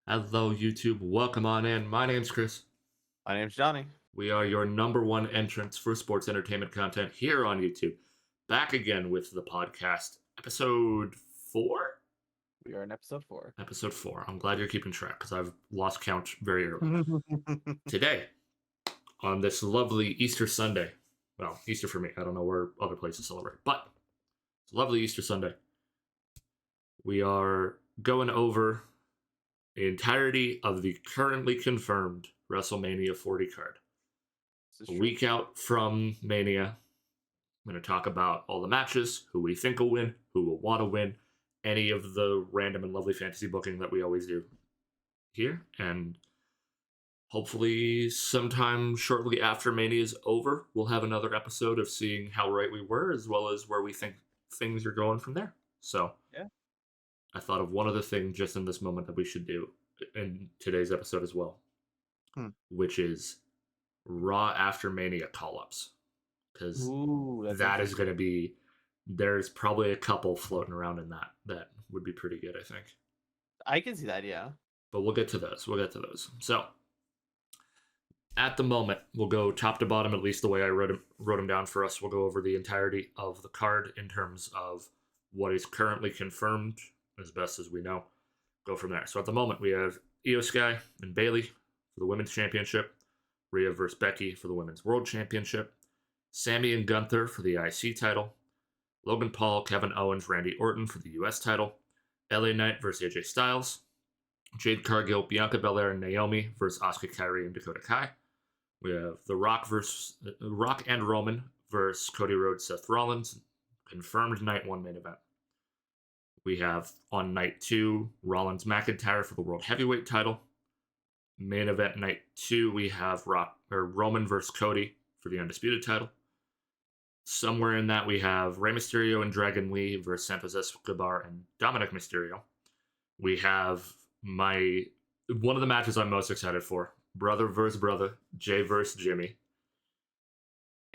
Hello, YouTube. Welcome on in. My name's Chris. My name's Johnny. We are your number one entrance for sports entertainment content here on YouTube. Back again with the podcast, episode 4? We are in episode 4. Episode 4. I'm glad you're keeping track because I've lost count very early. Today, on this lovely Easter Sunday, well, Easter for me, I don't know where other places celebrate, but it's a lovely Easter Sunday. We are going over the entirety of the currently confirmed WrestleMania 40 card. A week out from Mania, I'm going to talk about all the matches, who we think will win, who will want to win, any of the random and lovely fantasy booking that we always do here, and hopefully sometime shortly after Mania is over, we'll have another episode of seeing how right we were, as well as where we think things are going from there. So, yeah. I thought of one other thing just in this moment that we should do in today's episode as well, which is Raw after Mania call-ups, because that is going to be, there's probably a couple floating around in that would be pretty good, I think. I can see that, yeah. But we'll get to those. So, at the moment, we'll go top to bottom, at least the way I wrote them down for us. We'll go over the entirety of the card in terms of what is currently confirmed, as best as we know. Go from there. So at the moment, we have Io Sky and Bayley for the Women's Championship, Rhea versus Becky for the Women's World Championship, Sammy and Gunther for the IC title, Logan Paul, Kevin Owens, Randy Orton for the US title, LA Knight versus AJ Styles, Jade Cargill, Bianca Belair, and Naomi versus Asuka, Kairi, and Dakota Kai. We have The Rock and Roman versus Cody Rhodes, Seth Rollins, confirmed night 1 main event. We have on night 2 Rollins McIntyre for the World Heavyweight title. Main event night 2 we have Roman versus Cody for the Undisputed title. Somewhere in that we have Rey Mysterio and Dragon Lee versus Santos Escobar and Dominic Mysterio. We have one of the matches I'm most excited for, brother versus brother, Jay versus Jimmy.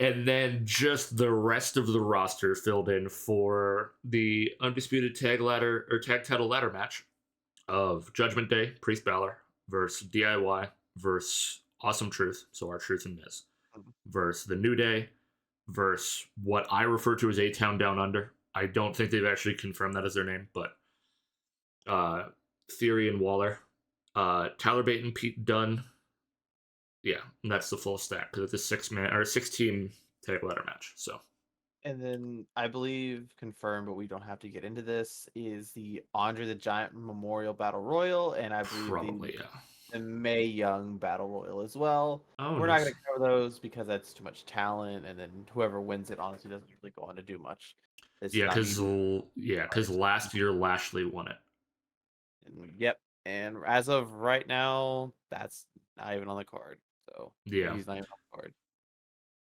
And then just the rest of the roster filled in for the Undisputed Tag Title Ladder match of Judgment Day, Priest Balor versus DIY versus Awesome Truth, so our Truth and Miz, versus the New Day versus what I refer to as A-Town Down Under. I don't think they've actually confirmed that as their name, but Theory and Waller, Tyler Bate and Pete Dunne. Yeah, and that's the full stack because it's a 6-team tag ladder match. So, and then I believe confirmed, but we don't have to get into this, is the Andre the Giant Memorial Battle Royal, and I believe the Mae Young Battle Royal as well. We're not going to cover those because that's too much talent, and then whoever wins it honestly doesn't really go on to do much. Because last year Lashley won it. Yep, and as of right now, that's not even on the card. So yeah, he's not even on the card.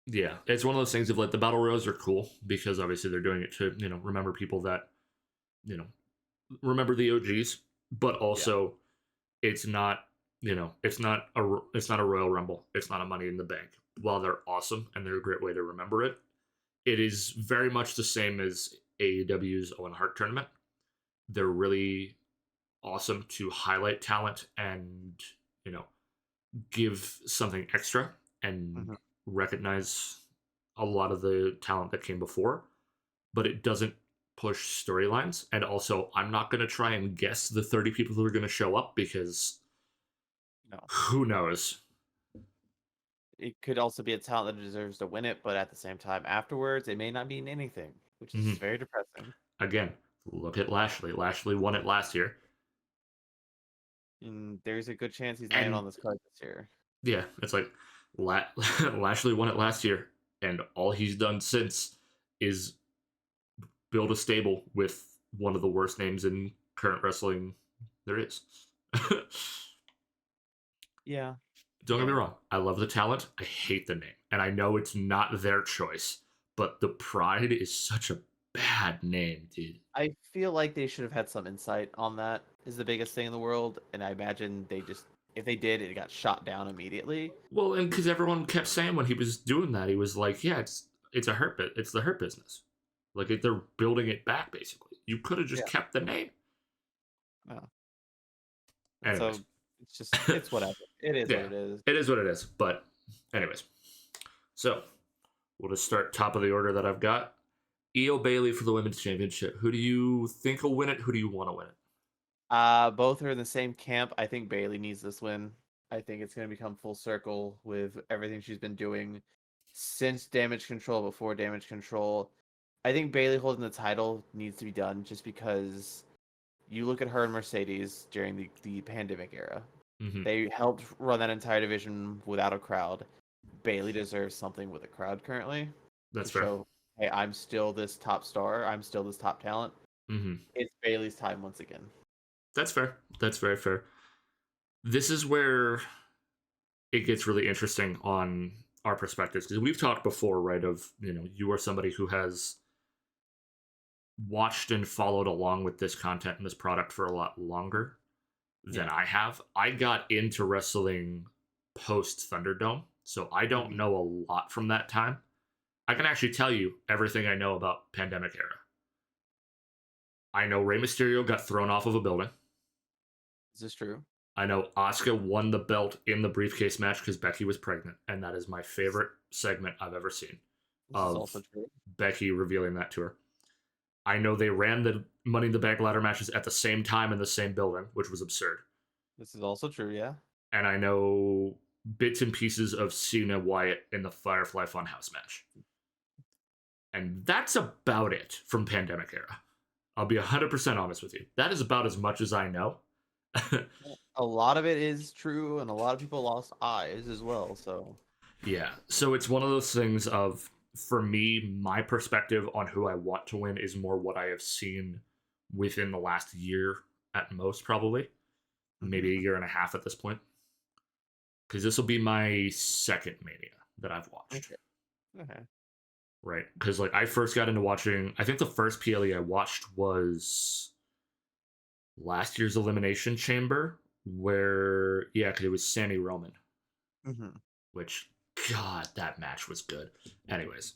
Yeah, it's one of those things of like the battle royals are cool because obviously they're doing it to remember people that remember the OGs, but also it's not it's not a Royal Rumble, it's not a Money in the Bank. While they're awesome and they're a great way to remember it, it is very much the same as AEW's Owen Hart tournament. They're really awesome to highlight talent and give something extra and recognize a lot of the talent that came before, but it doesn't push storylines. And also, I'm not going to try and guess the 30 people who are going to show up because who knows? It could also be a talent that deserves to win it, but at the same time, afterwards, it may not mean anything, which is very depressing. Again, look at Lashley. Lashley won it last year. And there's a good chance he's not on this card this year. Yeah, it's like Lashley won it last year, and all he's done since is build a stable with one of the worst names in current wrestling there is. Yeah. Don't get me wrong. I love the talent. I hate the name. And I know it's not their choice, but the Pride is such a bad name, dude. I feel like they should have had some insight on that is the biggest thing in the world. And I imagine if they did, it got shot down immediately. Well, and because everyone kept saying when he was doing that, he was like, yeah, it's the Hurt business. Like, they're building it back, basically. You could have just kept the name. Oh. Anyways, so it's whatever. It is what Yeah, it is. it is what it is. But, anyways, so we'll just start top of the order that I've got. Io Bailey for the women's championship. Who do you think will win it? Who do you want to win it? Both are in the same camp. I think Bailey needs this win. I think it's going to become full circle with everything she's been doing since Damage Control, before Damage Control. I think Bailey holding the title needs to be done just because you look at her and Mercedes during the pandemic era. Mm-hmm. They helped run that entire division without a crowd. Bailey deserves something with a crowd currently to That's fair. show, hey, I'm still this top star. I'm still this top talent. Mm-hmm. It's Bailey's time once again. That's fair. That's very fair. This is where it gets really interesting on our perspectives because we've talked before, right? Of you are somebody who has watched and followed along with this content and this product for a lot longer than Yeah. I have. I got into wrestling post Thunderdome, so I don't know a lot from that time. I can actually tell you everything I know about pandemic era. I know Rey Mysterio got thrown off of a building. Is this true? I know Asuka won the belt in the briefcase match because Becky was pregnant, and that is my favorite segment I've ever seen This is of also true. Becky revealing that to her. I know they ran the Money in the Bank ladder matches at the same time in the same building, which was absurd. This is also true, yeah. And I know bits and pieces of Cena Wyatt in the Firefly Funhouse match. And that's about it from Pandemic Era. I'll be 100% honest with you. That is about as much as I know. A lot of it is true, and a lot of people lost eyes as well, so. Yeah. So it's one of those things of, for me, my perspective on who I want to win is more what I have seen within the last year at most, probably. Maybe a year and a half at this point. Because this will be my second Mania that I've watched. Okay. Right? Because I first got into watching. I think the first PLE I watched was last year's Elimination Chamber, where because it was Sammy Roman, which that match was good. Anyways,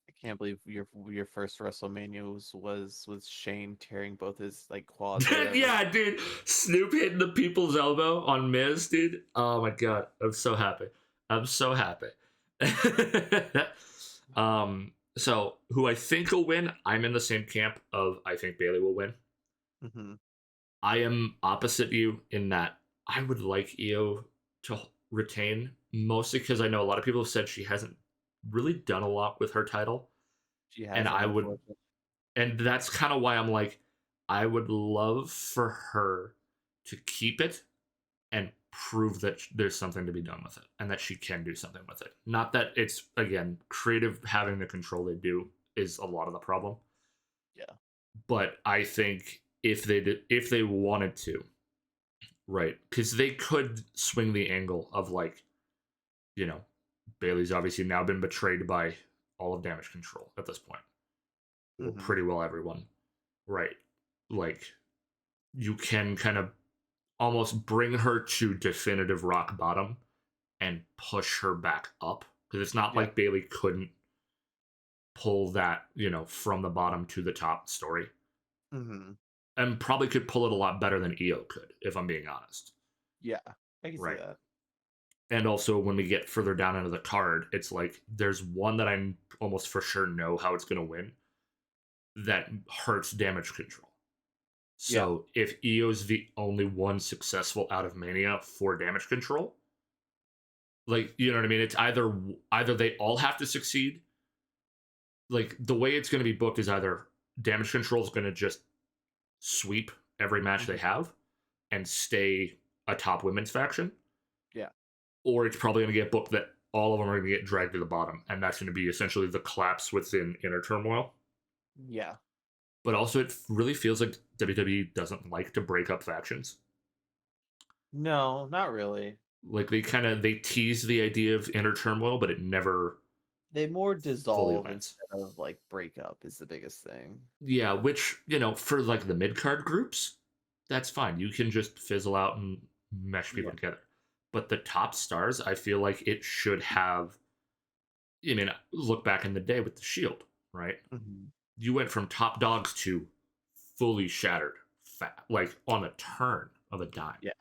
I can't believe your first WrestleMania was with Shane tearing both his quads. yeah, dude, Snoop hitting the people's elbow on Miz, dude. Oh my god, I'm so happy. I'm so happy. So who I think will win? I'm in the same camp of I think Bailey will win. I am opposite you in that I would like Io to retain, mostly because I know a lot of people have said she hasn't really done a lot with her title. She has, And I would, and that's kind of why I'm like, I would love for her to keep it and prove that there's something to be done with it and that she can do something with it. Not that it's, again, creative having the control they do is a lot of the problem. Yeah. But I think if they wanted to, right, because they could swing the angle of Bailey's obviously now been betrayed by all of Damage Control at this point. Well, pretty well everyone, right? You can kind of almost bring her to definitive rock bottom and push her back up because it's not like Bailey couldn't pull that from the bottom to the top story. And probably could pull it a lot better than Io could, if I'm being honest. Yeah, I can see that. And also, when we get further down into the card, it's like there's one that I almost for sure know how it's going to win that hurts Damage Control. So if Io's the only one successful out of Mania for Damage Control, you know what I mean? It's either they all have to succeed. The way it's going to be booked is either Damage Control is going to just sweep every match they have and stay a top women's faction. Yeah. Or it's probably going to get booked that all of them are going to get dragged to the bottom, and that's going to be essentially the collapse within Inner Turmoil. Yeah. But also, it really feels like WWE doesn't like to break up factions. No, not really. They tease the idea of Inner Turmoil, but it never. They more dissolve instead of break up is the biggest thing. Yeah, which for the mid card groups, that's fine. You can just fizzle out and mesh people together. But the top stars, I feel like it should have. Look back in the day with the Shield, right? You went from top dogs to fully shattered, on a turn of a dime. Yeah.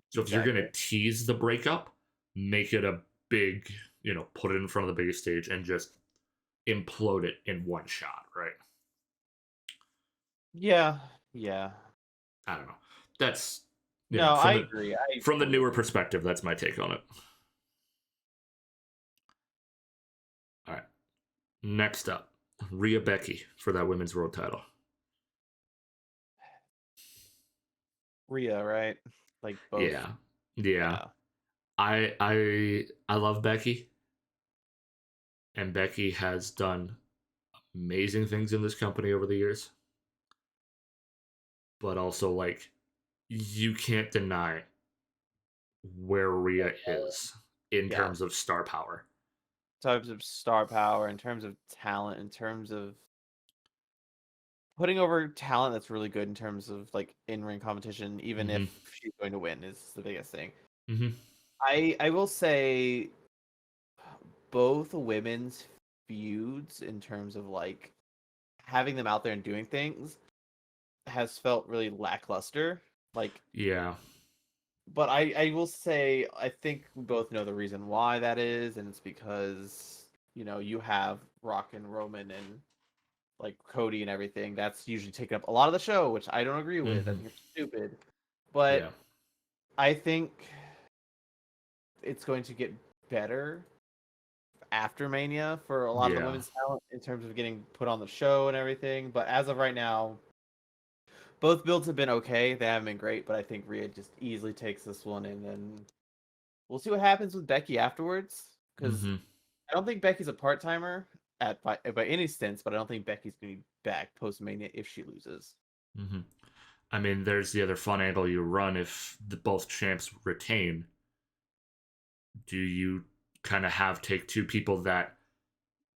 So if you're going to tease the breakup, make it a big, put it in front of the biggest stage and just implode it in one shot, right? Yeah, yeah. I don't know. That's No, from I the agree. I from the fully newer agree. perspective, that's my take on it. All right. Next up, Rhea Becky for that women's world title. Rhea, right? Like both. Yeah. Yeah. Yeah. I love Becky, and Becky has done amazing things in this company over the years. But also, like, you can't deny where Rhea is in Yeah. terms of star power. In terms of star power, in terms of talent, in terms of putting over talent that's really good in terms of like in-ring competition, even Mm-hmm. if she's going to win, is the biggest thing. Mm-hmm. I will say both women's feuds in terms of like having them out there and doing things has felt really lackluster. Like, Yeah. but I will say I think we both know the reason why that is, and it's because you have Rock and Roman and like Cody and everything. That's usually taken up a lot of the show, which I don't agree with. I Mm-hmm. think it's stupid, but Yeah. I think it's going to get better after Mania for a lot of the Yeah. women's talent in terms of getting put on the show and everything. But as of right now, both builds have been okay. They haven't been great, but I think Rhea just easily takes this one, and then we'll see what happens with Becky afterwards. Because Mm-hmm. I don't think Becky's a part timer by any sense, but I don't think Becky's gonna be back post Mania if she loses. Mm-hmm. I mean, there's the other fun angle you run if both champs retain. Do you kind of have take two people that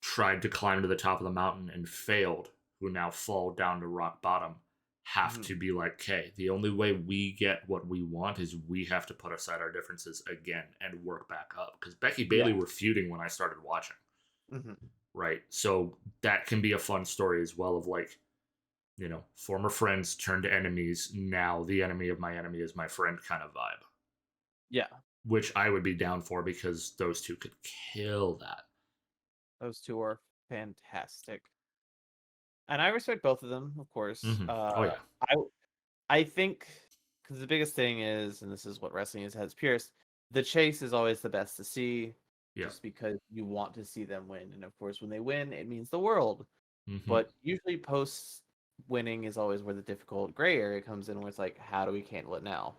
tried to climb to the top of the mountain and failed, who now fall down to rock bottom, have Mm-hmm. to be like, okay, the only way we get what we want is we have to put aside our differences again and work back up. Because Becky Yeah. Bailey were feuding when I started watching, Mm-hmm. right? So that can be a fun story as well of like, former friends turned enemies. Now the enemy of my enemy is my friend kind of vibe, Yeah. which I would be down for because those two could kill that. Those two are fantastic, and I respect both of them, of course. Mm-hmm. Oh, yeah. I I think because the biggest thing is, and this is what wrestling is, has Pierce. The chase is always the best to see, Yeah. just because you want to see them win, and of course, when they win, it means the world. Mm-hmm. But usually, post winning is always where the difficult gray area comes in, where it's like, how do we handle it now?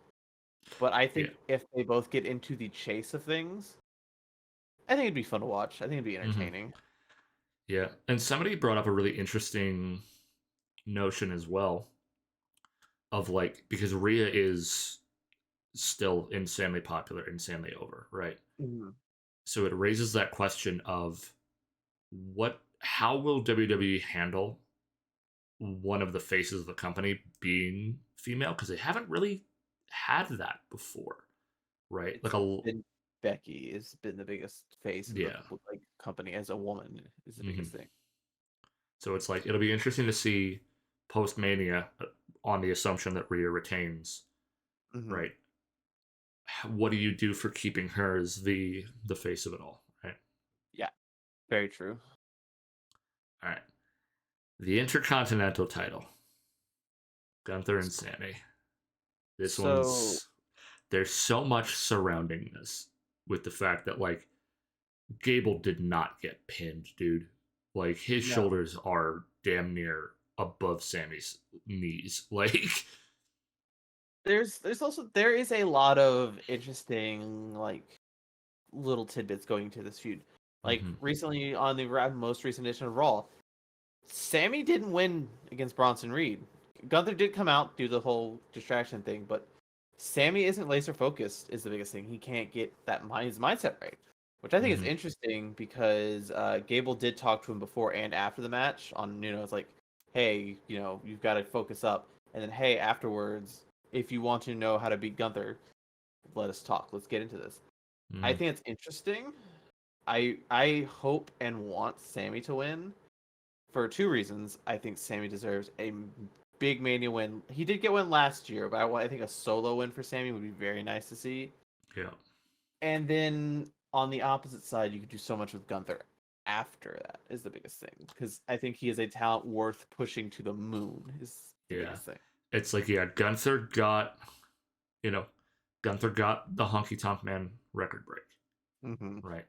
But I Yeah. think if they both get into the chase of things, I think it'd be fun to watch. I think it'd be Mm-hmm. entertaining. Yeah. And somebody brought up a really interesting notion as well of like, because Rhea is still insanely popular, insanely over, right? Mhm. So it raises that question of how will WWE handle one of the faces of the company being female? Because they haven't really had that before, right? It's been Becky has been the biggest face of the Yeah. like company as a woman is the Mm-hmm. biggest thing. So it's like it'll be interesting to see post Mania on the assumption that Rhea retains, Hmm. right? What do you do for keeping her as the face of it all, right? Yeah, very true. All right, the Intercontinental title, Gunther and Sammy. This So one's there's so much surrounding this with the fact that like Gable did not get pinned, dude. Like his no, shoulders are damn near above Sammy's knees. Like, there is a lot of interesting like little tidbits going to this feud. Like mm-hmm, recently on the most recent edition of Raw, Sammy didn't win against Bronson Reed. Gunther did come out, do the whole distraction thing, but Sammy isn't laser focused. Is the biggest thing. He can't get his mindset right, which I think is mm-hmm, interesting because Gable did talk to him before and after the match. On it's like, hey, you've got to focus up, and then hey, afterwards, if you want to know how to beat Gunther, let us talk. Let's get into this. I mm-hmm, think it's interesting. I hope and want Sammy to win for two reasons. I think Sammy deserves a big Mania win. He did get one last year, but I think a solo win for Sammy would be very nice to see. Yeah. And then on the opposite side, you could do so much with Gunther after that is the biggest thing, because I think he is a talent worth pushing to the moon is the Yeah. biggest thing. It's like, yeah, Gunther got, you know, Gunther got the Honky Tonk Man record break. Mm-hmm. Right.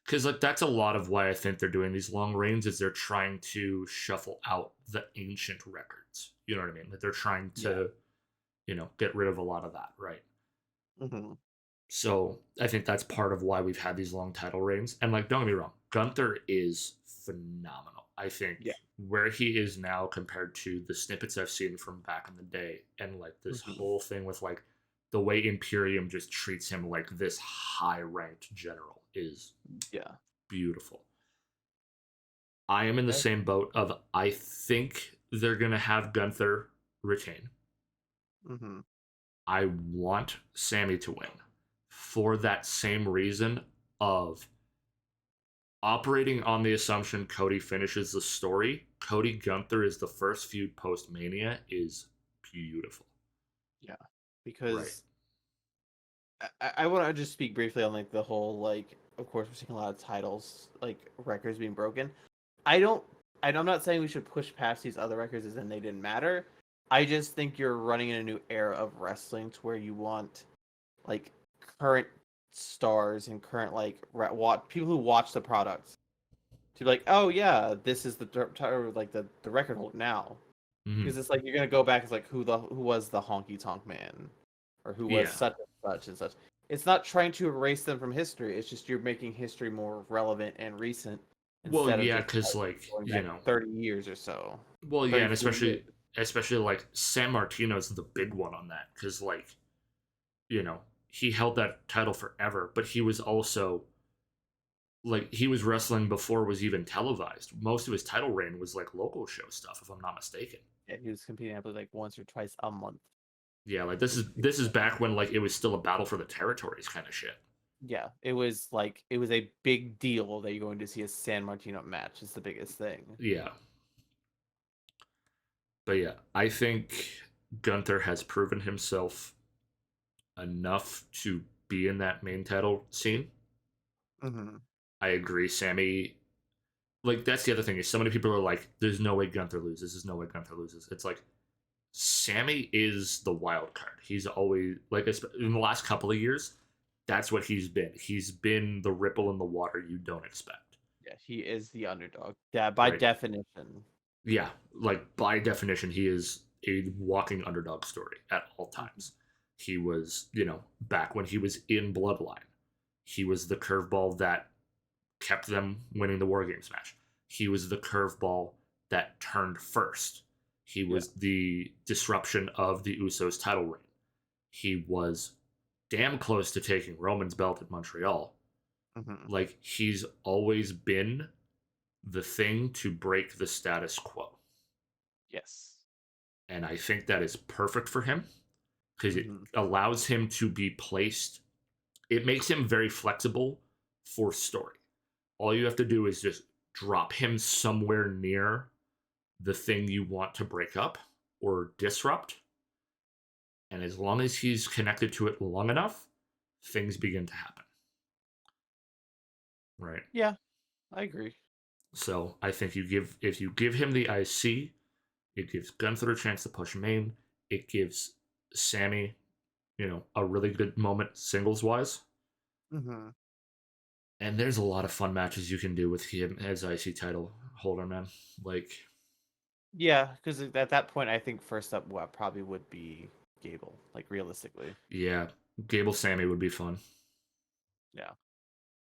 Because like that's a lot of why I think they're doing these long reigns is they're trying to shuffle out the ancient records. You know what I mean? That they're trying to, get rid of a lot of that, right? Mm-hmm. So I think that's part of why we've had these long title reigns. And like, don't get me wrong, Gunther is phenomenal. I think Yeah. where he is now compared to the snippets I've seen from back in the day, and like this Mm-hmm. whole thing with like the way Imperium just treats him like this high ranked general is Yeah. beautiful. I am in the same boat of I think they're gonna have Gunther retain. Mm-hmm. I want Sammy to win for that same reason of operating on the assumption Cody finishes the story. Cody Gunther is the first feud post Mania is beautiful. Yeah. Right. Because I want to just speak briefly on like the whole like, of course we're seeing a lot of titles like records being broken. I don't I'm not saying we should push past these other records as in they didn't matter. I just think you're running in a new era of wrestling to where you want like current stars and current like people who watch the products to be like, oh yeah, this is like the record holder now, Mm-hmm. because it's like you're gonna go back as like who was the Honky Tonk Man, or who was Yeah. such and such and such. It's not trying to erase them from history. It's just you're making history more relevant and recent Well, instead of yeah, just because like, like going back 30 years or so, well, yeah, and 40 years. especially like San Martino's the big one on that because like he held that title forever, but he was also like he was wrestling before it was even televised. Most of his title reign was like local show stuff, if I'm not mistaken. Yeah, he was competing, I believe, like once or twice a month. Yeah, like this is back when like it was still a battle for the territories kind of shit. Yeah, it was a big deal that you're going to see a San Martino match. Is the biggest thing. Yeah, but yeah, I think Gunther has proven himself enough to be in that main title scene. Mm-hmm. I agree, Sammy. Like that's the other thing is so many people are like, "There's no way Gunther loses. There's no way Gunther loses." It's like Sammy is the wild card. He's always like in the last couple of years, that's what he's been. He's been the ripple in the water you don't expect. Yeah, he is the underdog. Yeah, by Right? definition. Yeah, like by definition, he is a walking underdog story at all Mhm. times. He was, back when he was in Bloodline, he was the curveball that kept them winning the War Games match. He was the curveball that turned first. He Yeah. was the disruption of the Usos title reign. He was damn close to taking Roman's belt at Montreal. Mm-hmm. Like he's always been the thing to break the status quo. Yes. And I think that is perfect for him because it Mm-hmm. allows him to be placed. It makes him very flexible for story. All you have to do is just drop him somewhere near the thing you want to break up or disrupt. And as long as he's connected to it long enough, things begin to happen. Right. Yeah, I agree. So I think if you give him the IC, it gives Gunther a chance to push main. It gives Sammy, a really good moment singles wise. Mm-hmm. And there's a lot of fun matches you can do with him as IC title holder, man. Like, Yeah, because at that point, I think first up, what probably would be Gable. Like realistically. yeah, Gable Sammy would be fun. Yeah.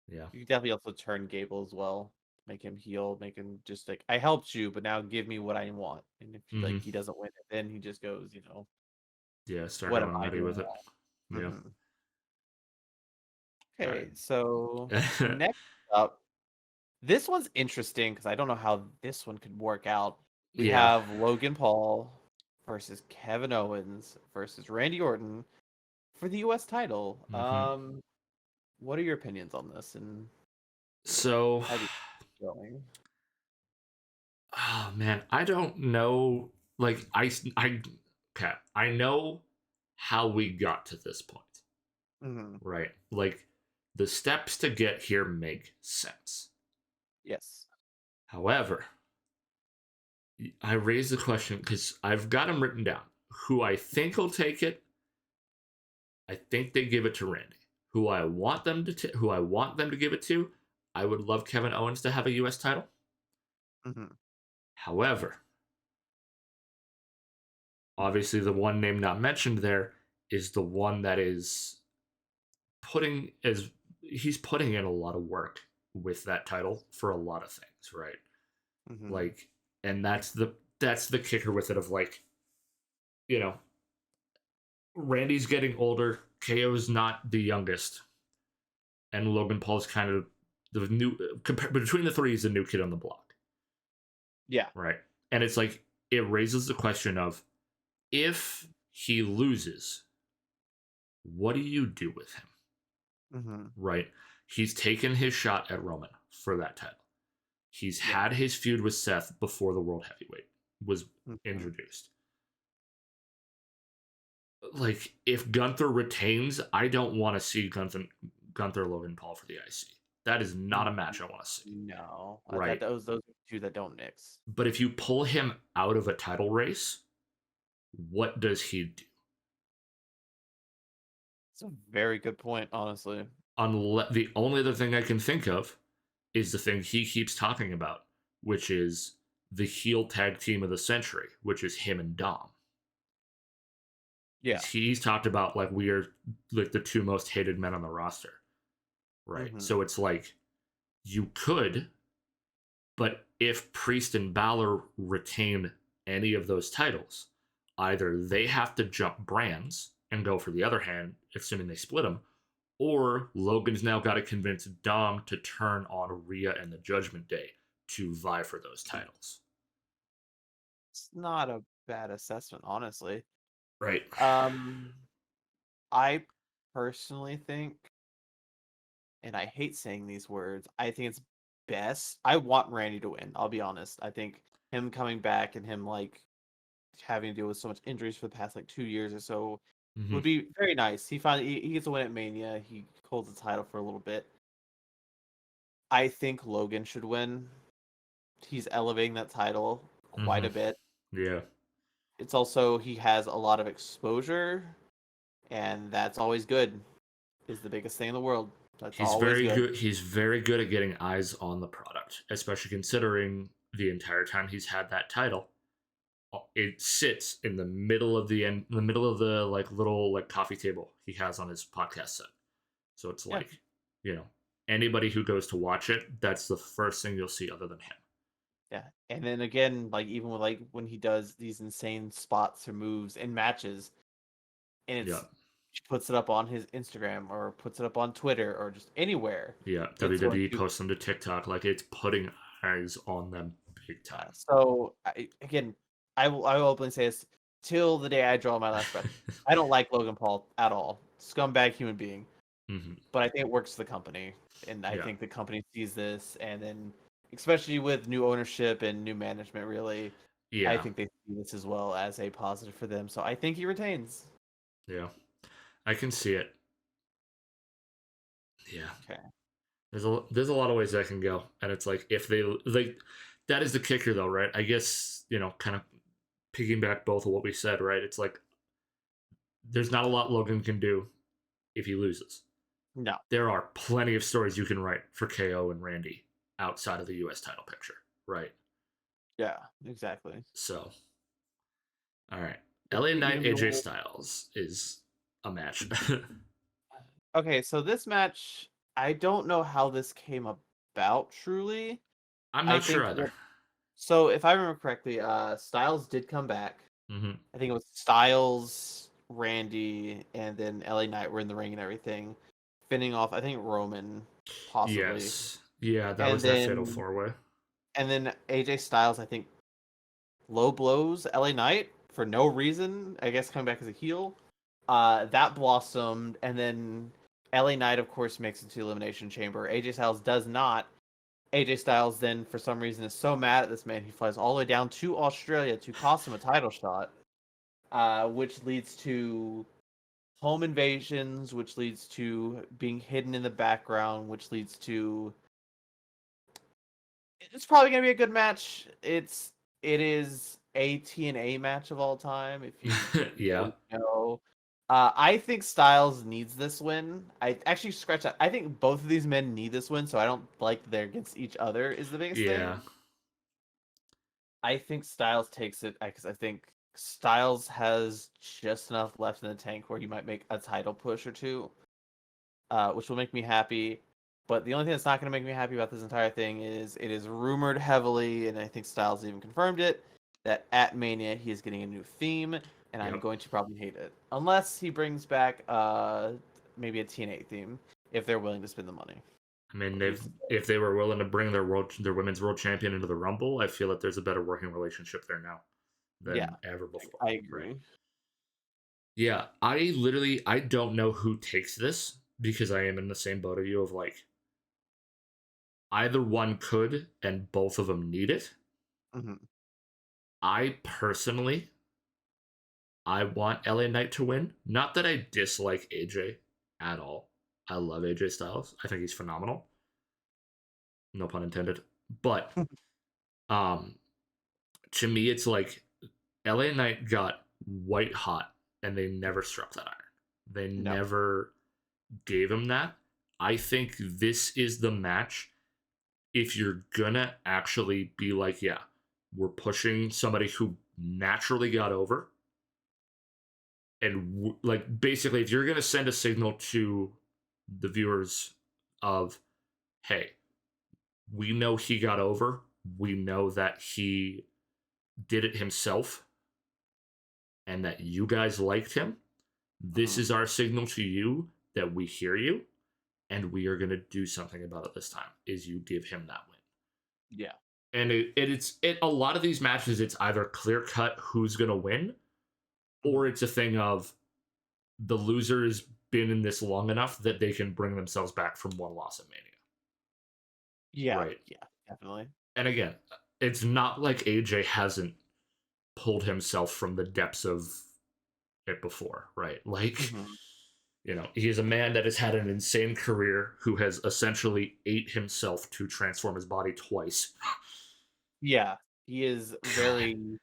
Yeah. You could definitely also turn Gable as well. Make him heal. Make him just like, I helped you, but now give me what I want. And if Mm-hmm. like he doesn't win it, then he just goes, Yeah, start what am going I nutty doing with it. wrong? Yeah. Mm-hmm. All right. Okay, so next up, this one's interesting because I don't know how this one could work out. We Yeah. have Logan Paul versus Kevin Owens versus Randy Orton for the U.S. title. Mm-hmm. What are your opinions on this, and So, how do you see it going? oh man, I don't know like okay, I know how we got to this point, right? Like the steps to get here make sense. Yes. However, I raise the question because I've got them written down. Who I think will take it, I think they give it to Randy. Who I want them to give it to, I would love Kevin Owens to have a U.S. title. However, obviously the one name not mentioned there is the one that is he's putting in a lot of work with that title for a lot of things, right? Like, and that's the kicker with it of like, you know, Randy's getting older, KO's not the youngest, and Logan Paul's kind of the new between the three is the new kid on the block. Yeah. Right. And it's like it raises the question of if he loses, what do you do with him? Right. He's taken his shot at Roman for that title. He's had his feud with Seth before the World Heavyweight was introduced. Like, if Gunther retains, I don't want to see Gunther Logan Paul for the IC. That is not a match I want to see. No. Right. Those are two that don't mix. But if you pull him out of a title race, what does he do? It's a very good point, honestly. Unless the only other thing I can think of is the thing he keeps talking about, which is the heel tag team of the century, which is him and Dom. Yeah. He's talked about like we are like the two most hated men on the roster. Right. So it's like you could, but if Priest and Balor retain any of those titles, either they have to jump brands and go for the other hand, assuming they split them, or Logan's now got to convince Dom to turn on Rhea and the Judgment Day to vie for those titles. It's not a bad assessment, honestly. Right. I personally think, and I hate saying these words, I think it's best. I want Randy to win. I'll be honest. I think him coming back and him like having to deal with so much injuries for the past like 2 years or so would be very nice. He finally he gets a win at Mania. He holds the title for a little bit. I think Logan should win. He's elevating that title quite a bit. Yeah. It's also he has a lot of exposure, and that's always good. Is the biggest thing in the world. That's He's always very good. He's very good at getting eyes on the product, especially considering the entire time he's had that title. It sits in the middle of the middle of the like little like coffee table he has on his podcast set. So it's like, you know, anybody who goes to watch it, that's the first thing you'll see other than him. Yeah, and then again, like even with like when he does these insane spots or moves in matches, and he puts it up on his Instagram or puts it up on Twitter or just anywhere. Yeah, WWE posts them to TikTok, like it's putting eyes on them big time. So I will openly say this till the day I draw my last breath. I don't like Logan Paul at all. Scumbag human being. But I think it works for the company, and I think the company sees this, and then especially with new ownership and new management, really, I think they see this as well as a positive for them. So I think he retains. Yeah, I can see it. Yeah. Okay. There's a lot of ways that can go, and it's like if they like that is the kicker though, right? I guess kind of piggyback both of what we said, right? It's like there's not a lot Logan can do if he loses. No. There are plenty of stories you can write for KO and Randy outside of the US title picture, right? Yeah, exactly. So, all right. LA Knight AJ Styles is a match. Okay, so this match, I don't know how this came about truly. I'm not sure either. So if I remember correctly, Styles did come back. I think it was Styles, Randy, and then LA Knight were in the ring and everything, finning off I think Roman, possibly. Yes. Yeah, that was that fatal 4-way. And then AJ Styles, I think, low blows LA Knight for no reason. I guess coming back as a heel. That blossomed, and then LA Knight, of course, makes it to Elimination Chamber. AJ Styles does not, AJ Styles then, for some reason, is so mad at this man, he flies all the way down to Australia to cost him a title shot, which leads to home invasions, which leads to being hidden in the background, which leads to it's probably gonna be a good match. It is a TNA match of all time. If you Yeah. know, I think Styles needs this win. I actually scratch that. I think both of these men need this win, so I don't like they're against each other. Is the biggest Yeah. thing. I think Styles takes it because I think Styles has just enough left in the tank where he might make a title push or two, which will make me happy. But the only thing that's not going to make me happy about this entire thing is it is rumored heavily, and I think Styles even confirmed it, that at Mania he is getting a new theme, and I'm going to probably hate it. Unless he brings back maybe a TNA theme, if they're willing to spend the money. I mean, if they were willing to bring their women's world champion into the Rumble, I feel that there's a better working relationship there now than ever before. I agree. Right? Yeah, I don't know who takes this because I am in the same boat of you of like either one could and both of them need it. Mm-hmm. I personally, I want LA Knight to win. Not that I dislike AJ at all. I love AJ Styles. I think he's phenomenal. No pun intended. But um to me it's like LA Knight got white hot and they never struck that iron. They never gave him that. I think this is the match if you're gonna actually be like, yeah, we're pushing somebody who naturally got over. And like basically, if you're gonna send a signal to the viewers of, hey, we know he got over, we know that he did it himself, and that you guys liked him. This is our signal to you that we hear you, and we are gonna do something about it this time. Is you give him that win. Yeah. And it's a lot of these matches, it's either clear cut who's gonna win, or it's a thing of the loser has been in this long enough that they can bring themselves back from one loss at Mania. Yeah. Right. Yeah, definitely. And again, it's not like AJ hasn't pulled himself from the depths of it before, right? Like, you know, he is a man that has had an insane career who has essentially ate himself to transform his body twice. Yeah, he is very.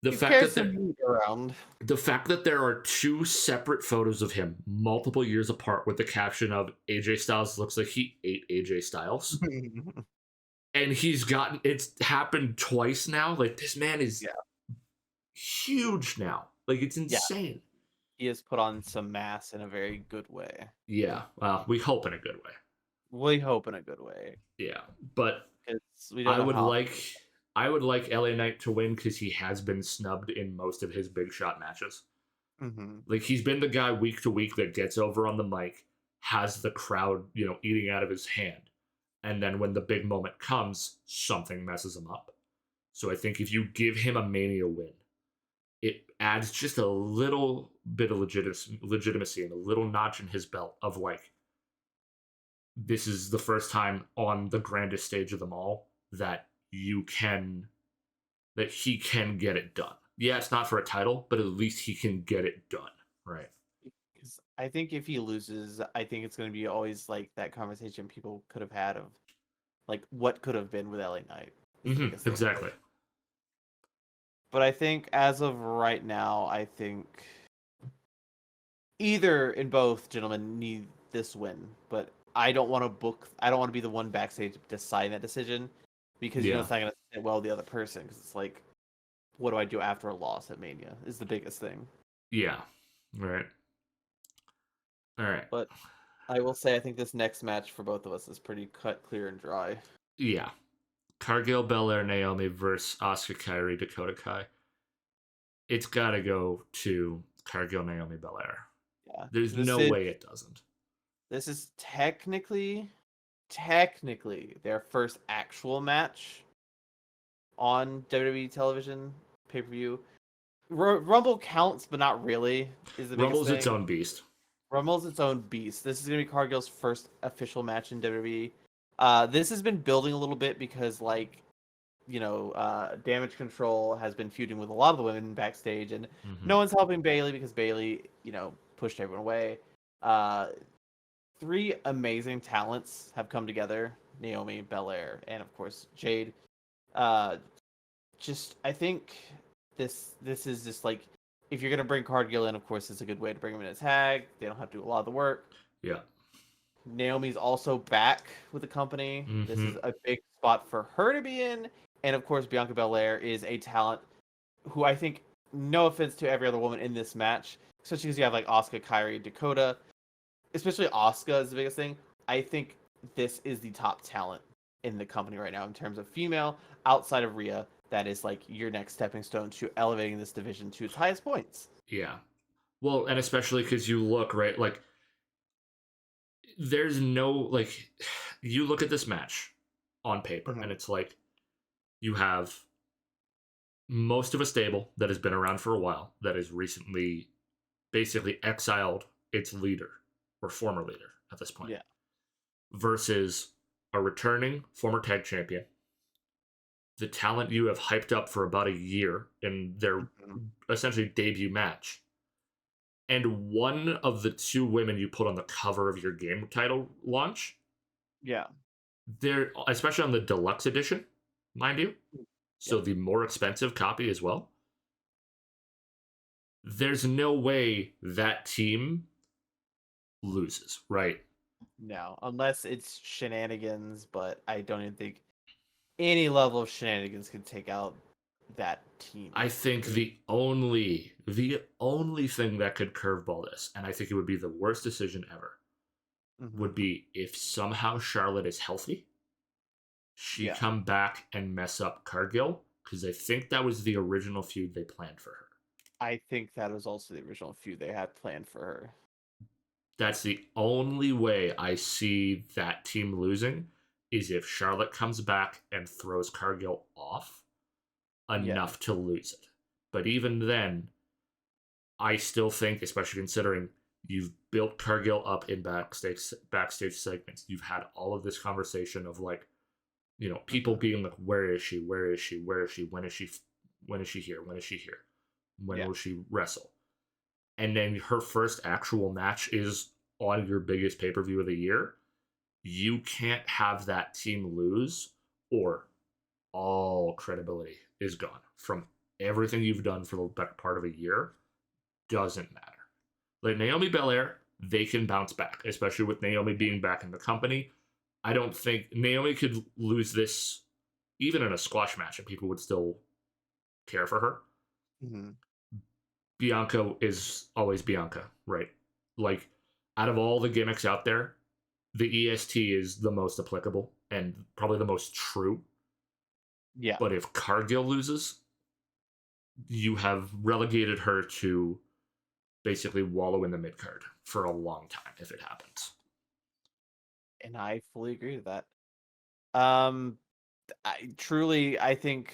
The He fact carries that some meat around. the fact that there are two separate photos of him multiple years apart with the caption of AJ Styles looks like he ate AJ Styles. And he's gotten it's happened twice now. Like this man is huge now. Like it's insane. He has put on some mass in a very good way. Yeah. Well, we hope in a good way. We hope in a good way. Yeah. But we don't I would like LA Knight to win because he has been snubbed in most of his big shot matches. Like he's been the guy week to week that gets over on the mic, has the crowd, you know, eating out of his hand. And then when the big moment comes, something messes him up. So I think if you give him a Mania win, it adds just a little bit of legitimacy and a little notch in his belt of like, this is the first time on the grandest stage of them all that he can get it done. Yeah, it's not for a title, but at least he can get it done, right? Because I think if he loses, I think it's going to be always like that conversation people could have had of like what could have been with LA Knight. Exactly. But I think as of right now, I think either in both gentlemen need this win, but I don't want to be the one backstage deciding that decision because you know it's not going to sit well with the other person because it's like, what do I do after a loss at Mania is the biggest thing. Yeah. Right. All right. But I will say I think this next match for both of us is pretty cut, clear, and dry. Yeah. Cargill, Belair, Naomi versus Asuka, Kairi, Dakota Kai. It's got to go to Cargill, Naomi, Belair. Yeah. There's no way it doesn't. This is technically their first actual match on WWE television pay-per-view. Rumble counts, but not really. Is the Rumble's its own beast. Rumble's its own beast. This is going to be Cargill's first official match in WWE. This has been building a little bit because, like, Damage Control has been feuding with a lot of the women backstage, and Mm-hmm. no one's helping Bailey because Bailey, pushed everyone away. Uh, Three amazing talents have come together: Naomi, Belair, and of course Jade. Uh, just I think this is just like, if you're gonna bring Cargill in, of course it's a good way to bring him in a tag. They don't have to do a lot of the work. Yeah. Naomi's also back with the company. This Mm-hmm. is a big spot for her to be in. And of course, Bianca Belair is a talent who I think, no offense to every other woman in this match, especially because you have like Asuka, Kyrie, Dakota, especially Asuka is the biggest thing. I think this is the top talent in the company right now in terms of female outside of Rhea. That is like your next stepping stone to elevating this division to its highest points. Yeah. Well, and especially because you look, right, like, there's no, like, you look at this match on paper, and Mm-hmm. it's like you have most of a stable that has been around for a while that has recently basically exiled its leader or former leader at this point Yeah. versus a returning former tag champion, the talent you have hyped up for about a year in their Mm-hmm. essentially debut match, and one of the two women you put on the cover of your game title launch. Yeah. They're especially on the deluxe edition, mind you, Yeah. so the more expensive copy as well. There's no way that team loses, right? No, unless it's shenanigans, but I don't even think any level of shenanigans can take out that team. I think the only thing that could curveball this, and I think it would be the worst decision ever, Mm-hmm. would be if somehow Charlotte is healthy, she Yeah, come back and mess up Cargill, because I think that was the original feud they planned for her. I think that was also the original feud they had planned for her. That's the only way I see that team losing, is if Charlotte comes back and throws Cargill off Yeah. enough to lose it. But even then, I still think, especially considering you've built Cargill up in backstage segments, you've had all of this conversation of, like, people Mm-hmm. being like, where is she? Where is she? Where is she? When is she here? When is she here? When Yeah. will she wrestle? And then her first actual match is on your biggest pay-per-view of the year. You can't have that team lose, or all credibility is gone from everything you've done for the better part of a year. Doesn't matter. Like Naomi Belair, they can bounce back, especially with Naomi being back in the company. I don't think Naomi could lose this even in a squash match and people would still care for her. Mm-hmm. Bianca is always Bianca, right? Like, out of all the gimmicks out there, the EST is the most applicable and probably the most true. Yeah. But if Cargill loses, you have relegated her to basically wallow in the mid card for a long time if it happens. And I fully agree with that. Um, I think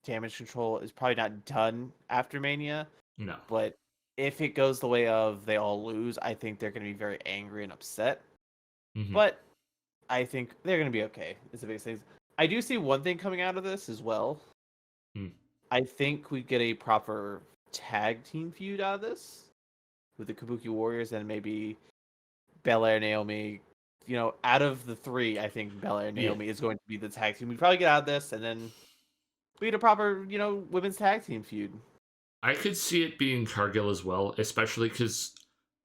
Damage Control is probably not done after Mania, No. but if it goes the way of they all lose, I think they're going to be very angry and upset. Mm-hmm. But I think they're going to be okay. Is the biggest thing. I do see one thing coming out of this as well. Mm. I think we get a proper tag team feud out of this with the Kabuki Warriors and maybe Belair, Naomi. Out of the three, I think Belair and Yeah. Naomi is going to be the tag team. We probably get out of this, and then we get a proper, women's tag team feud. I could see it being Cargill as well, especially because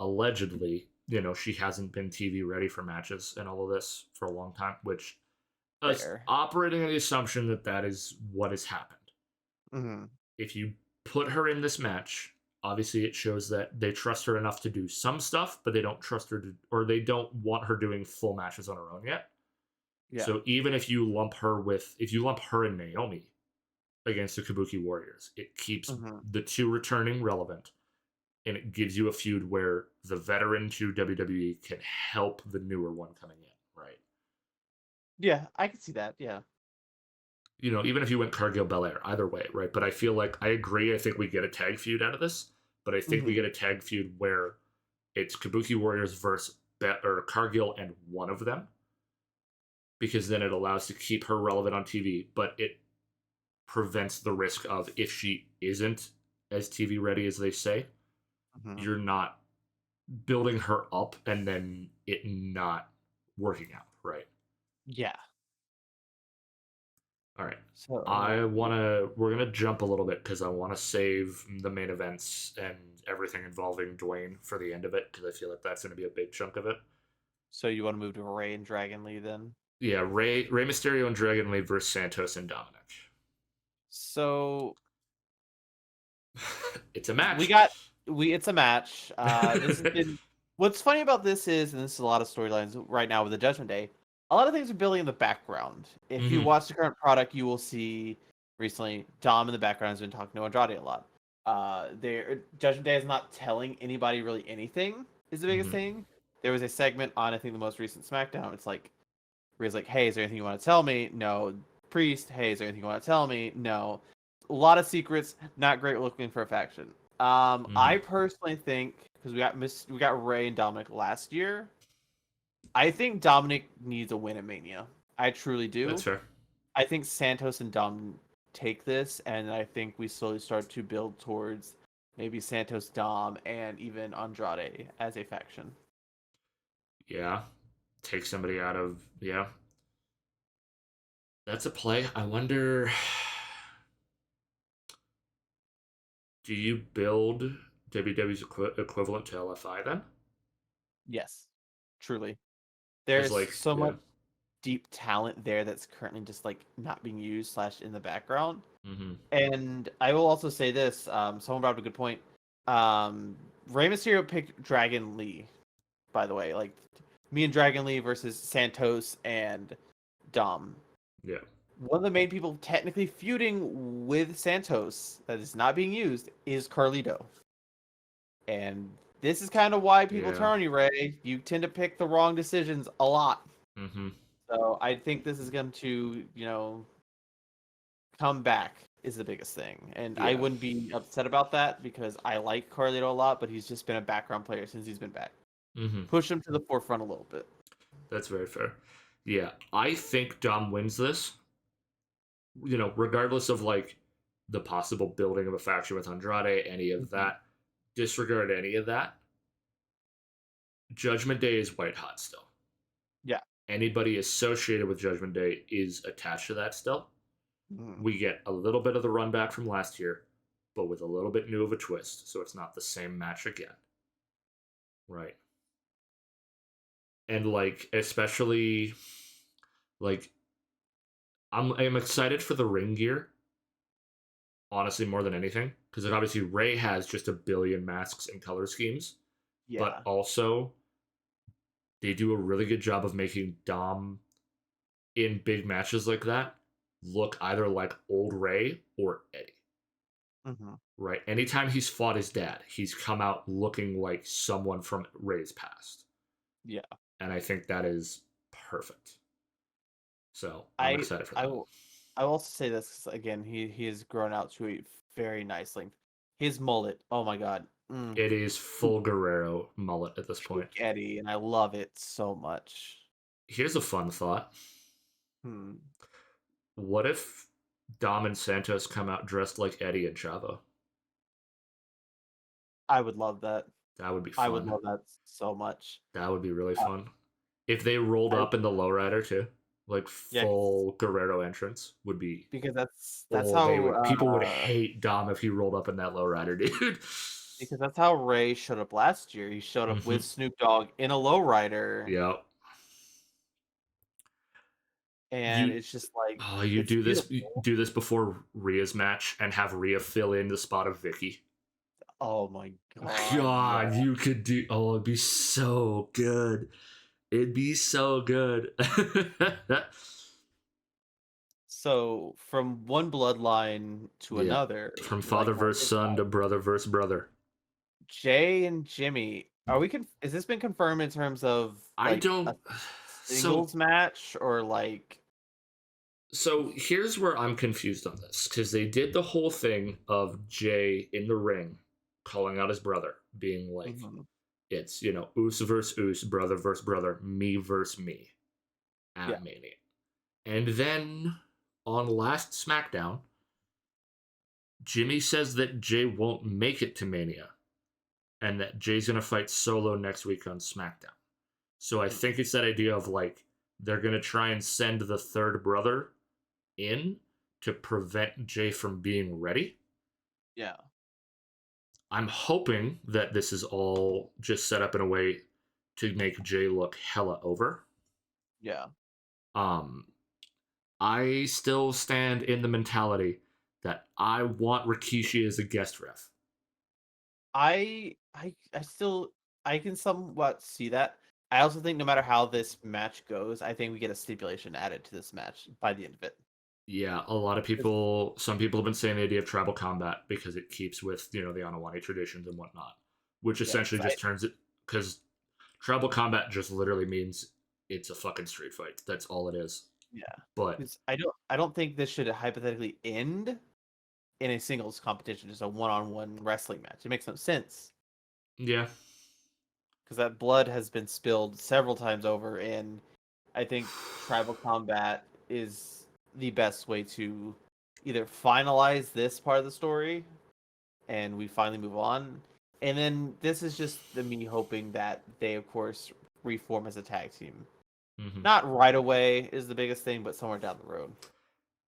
allegedly, she hasn't been TV ready for matches and all of this for a long time, which us Fair. operating on the assumption that that is what has happened. Mm-hmm. If you put her in this match, obviously it shows that they trust her enough to do some stuff, but they don't trust her to, or they don't want her doing full matches on her own yet. Yeah. So even if you lump her and Naomi against the Kabuki Warriors, it keeps Mm-hmm. the two returning relevant, and it gives you a feud where the veteran to WWE can help the newer one coming in, right? Yeah, I can see that. Yeah. Even if you went Cargill Belair, either way, right? But I feel like I agree. I think we get a tag feud out of this, but I think we Mm-hmm. get a tag feud where it's Kabuki Warriors versus or Cargill and one of them, because then it allows to keep her relevant on TV, but it prevents the risk of if she isn't as TV ready as they say, Mm-hmm. you're not building her up and then it not working out, right? Yeah. All right. So We're going to jump a little bit because I want to save the main events and everything involving Dwayne for the end of it because I feel like that's going to be a big chunk of it. so you want to move to Ray and Dragon Lee then? Yeah, Rey Mysterio and Dragon Lee versus Santos and Dominic. So It's a match. it's a match. This has been what's funny about this is, and this is a lot of storylines right now with the Judgment Day. A lot of things are building in the background. If you watch the current product, you will see recently Dom in the background has been talking to Andrade a lot. Their Judgment Day is not telling anybody really anything is the biggest thing. There was a segment on I think the most recent SmackDown. It's like where he's like, "Hey, is there anything you want to tell me?" No. Priest, "Hey, is there anything you want to tell me?" No. A lot of secrets, not great looking for a faction. I personally think because we got Ray and Dominic last year. I think Dominic needs a win at Mania. I truly do. That's fair. I think Santos and Dom take this, and I think we slowly start to build towards maybe Santos, Dom, and even Andrade as a faction. Yeah. Take somebody out of, yeah. That's a play. I wonder, do you build WWE's equivalent to LFI then? Yes, truly. Because, There's like, so yeah. much deep talent there that's currently just like not being used / in the background. And I will also say this: someone brought up a good point. Rey Mysterio picked Dragon Lee, by the way. Like me and Dragon Lee versus Santos and Dom. Yeah. One of the main people technically feuding with Santos that is not being used is Carlito. And this is kind of why people turn on you, Ray. You tend to pick the wrong decisions a lot. So I think this is going to, come back is the biggest thing. And I wouldn't be upset about that because I like Carlito a lot, but he's just been a background player since he's been back. Push him to the forefront a little bit. That's very fair. Yeah, I think Dom wins this. Regardless of like the possible building of a faction with Andrade, any of that, disregard any of that. Judgment Day is white hot still. Yeah. Anybody associated with Judgment Day is attached to that still. We get a little bit of the run back from last year, but with a little bit new of a twist, so it's not the same match again. Right. And like, especially like I'm excited for the ring gear, honestly, more than anything. Because like, obviously Ray has just a billion masks and color schemes. Yeah. But also they do a really good job of making Dom in big matches like that look either like old Ray or Eddie. Right? Anytime he's fought his dad, he's come out looking like someone from Ray's past. Yeah. And I think that is perfect. So I'm excited for that. I will also say this again. He has grown out to a very nice length. His mullet, oh my god, it is full Guerrero mullet at this point. Eddie, and I love it so much. Here's a fun thought. What if Dom and Santos come out dressed like Eddie and Chavo? I would love that. That would be fun. I would love that so much. That would be really fun. If they rolled up in the lowrider too, like full Guerrero entrance would be, because that's how people would hate Dom if he rolled up in that lowrider, dude. Because that's how Ray showed up last year. He showed up with Snoop Dogg in a lowrider. Yep. And it's just like you do this before Rhea's match and have Rhea fill in the spot of Vicky. Oh my god, you could do. Oh, it'd be so good. It'd be so good. So from one bloodline to another, from father versus son to brother versus brother. Jay and Jimmy, is this been confirmed in terms of like, I don't a singles match or like? So here's where I'm confused on this because they did the whole thing of Jay in the ring calling out his brother, being like, it's Us versus Us, brother versus brother, me versus me at Mania. And then on last SmackDown, Jimmy says that Jay won't make it to Mania and that Jay's going to fight Solo next week on SmackDown. So I Hmm. think it's that idea of like they're going to try and send the third brother in to prevent Jay from being ready. Yeah. I'm hoping that this is all just set up in a way to make Jay look hella over. Yeah. Um, I still stand in the mentality that I want Rikishi as a guest ref. I still I can somewhat see that. I also think no matter how this match goes, I think we get a stipulation added to this match by the end of it. Yeah, a lot of people, some people have been saying the idea of tribal combat because it keeps with, the Anawani traditions and whatnot, which Yeah, essentially just turns it, because tribal combat just literally means it's a fucking street fight. That's all it is. yeah, But because I don't think this should hypothetically end in a singles competition, just a one-on-one wrestling match. It makes no sense yeah, because that blood has been spilled several times over, and I think tribal combat is the best way to either finalize this part of the story and we finally move on. And then this is just the me hoping that they, of course, reform as a tag team. hmm Not right away is the biggest thing, but somewhere down the road.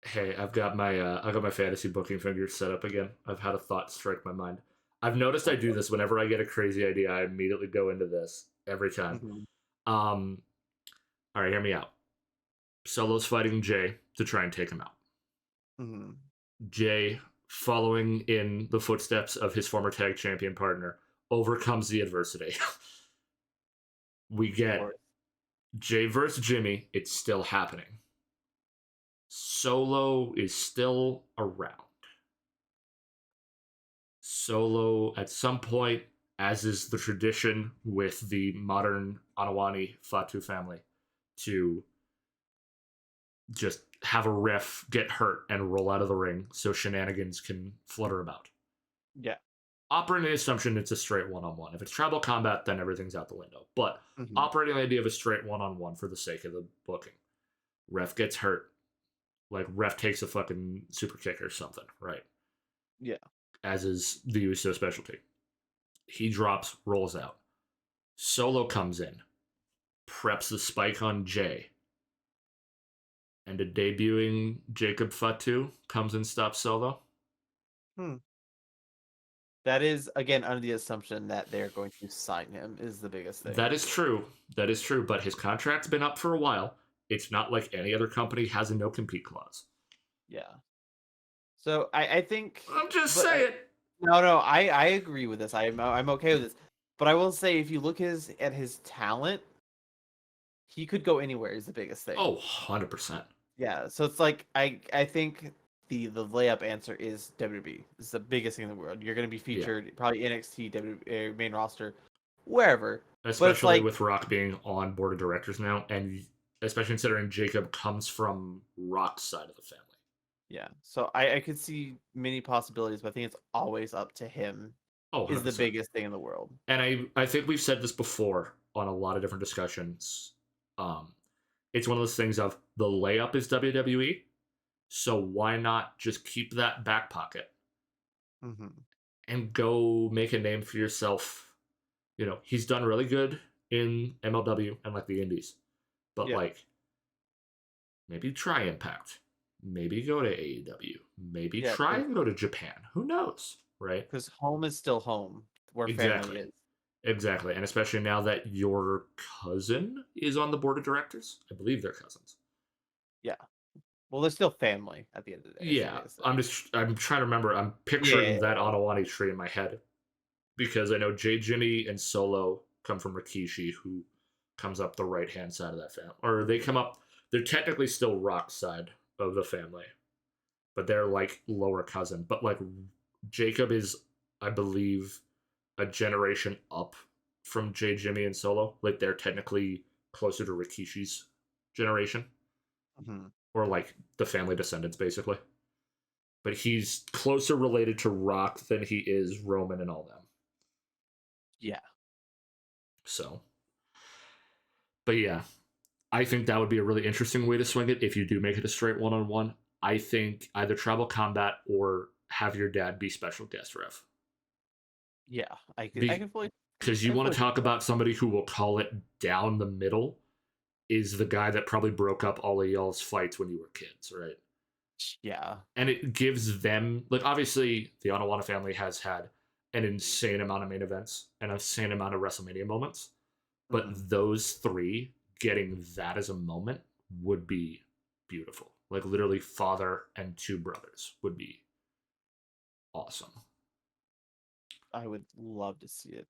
hey, I've got my fantasy booking fingers set up again. I've had a thought strike my mind. I've noticed I do this whenever I get a crazy idea. I immediately go into this every time. Mm-hmm. Um, all right, hear me out. Solo's fighting Jay to try and take him out. Mm-hmm. Jay, following in the footsteps of his former tag champion partner, overcomes the adversity. We Of get course. Jay versus Jimmy. It's still happening. Solo is still around. Solo, at some point, as is the tradition with the modern Anawani Fatu family, to just have a ref get hurt and roll out of the ring so shenanigans can flutter about. Yeah. Operating the assumption it's a straight one-on-one. If it's tribal combat, then everything's out the window. But Mm-hmm. operating the idea of a straight one-on-one for the sake of the booking. Ref gets hurt. Like, ref takes a fucking super kick or something, right? Yeah. As is the USO specialty. He drops, rolls out. Solo comes in, preps the spike on Jay, and a debuting Jacob Fatu comes and stops Solo. Hmm. That is again under the assumption that they're going to sign him is the biggest thing. That is true. That is true. But his contract's been up for a while. It's not like any other company has a no compete clause. Yeah. So I think, I'm just but saying. no, I agree with this. I'm okay with this. But I will say, if you look at his talent, he could go anywhere. Is the biggest thing. Oh, 100%. Yeah, so it's like I think the layup answer is WWE. It's the biggest thing in the world. You're going to be Yeah. featured probably NXT, main roster, wherever. But it's Especially like, with Rock being on board of directors now, and especially considering Jacob comes from Rock's side of the family. yeah. So I could see many possibilities, but I think it's always up to him. Oh, Is the 100%. biggest thing in the world. And I think we've said this before on a lot of different discussions. Um, it's one of those things of the layup is WWE, so why not just keep that back pocket Mm-hmm. and go make a name for yourself? He's done really good in MLW and like the indies, but Yeah, like maybe try Impact, maybe go to AEW, maybe yeah, try and go to Japan. Who knows, right? because home is still home, where family Exactly. is. Exactly. And especially now that your cousin is on the board of directors. I believe they're cousins. Yeah. Well, they're still family at the end of the day. Is the Yeah. biggest thing. I'm trying to remember. I'm picturing Yeah, that Onawani tree in my head. Because I know Jay Jimmy and Solo come from Rikishi, who comes up the right hand side of that family. Or they come up, they're technically still Rock's side of the family. But they're like lower cousin. But like Jacob is, I believe, a generation up from Jay Jimmy and Solo. Like they're technically closer to Rikishi's generation. Mm-hmm. Or like the family descendants, basically. But he's closer related to Rock than he is Roman and all them. Yeah. So, but yeah, I think that would be a really interesting way to swing it if you do make it a straight one-on-one. I think either Tribal Combat or have your dad be special guest ref. Yeah, I can fully Because you I can want fully to talk about somebody who will call it down the middle is the guy that probably broke up all of y'all's fights when you were kids, right? yeah. And it gives them, like, obviously the Onawana family has had an insane amount of main events and an insane amount of WrestleMania moments, but Mhm. those three getting that as a moment would be beautiful. Like literally father and two brothers would be awesome. I would love to see it.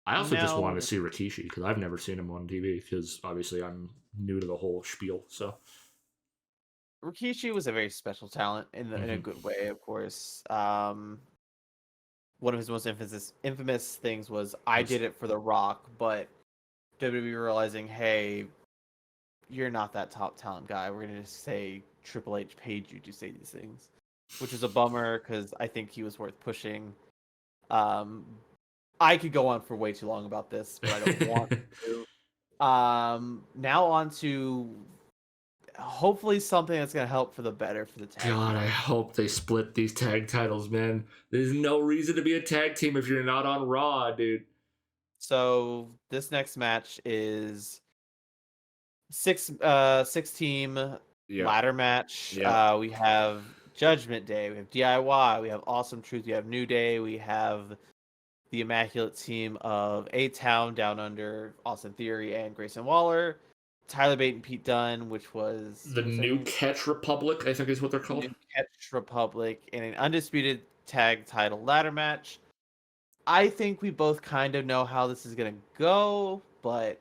I also just wanted Now, to see Rikishi because I've never seen him on TV because obviously I'm new to the whole spiel. So Rikishi was a very special talent in a mm-hmm. good way, of course. One of his most infamous things was I was did it for The Rock, but WWE realizing, hey, you're not that top talent guy. We're gonna just say Triple H paid you to say these things, which is a bummer because I think he was worth pushing. Um, I could go on for way too long about this, but I don't want to. Now on to hopefully something that's gonna help for the better for the tag God, team I division. hope they split these tag titles, man. There's no reason to be a tag team if you're not on Raw, dude. So this next match is six team Yeah. ladder match. Yeah. We have Judgment Day, we have DIY, we have Awesome Truth, we have New Day, we have the immaculate team of A Town Down Under, Austin Theory, and Grayson Waller. Tyler Bate and Pete Dunne, which was The who was their New name? Catch Republic, I think is what they're The called. New Catch Republic in an undisputed tag title ladder match. I think we both kind of know how this is gonna go, but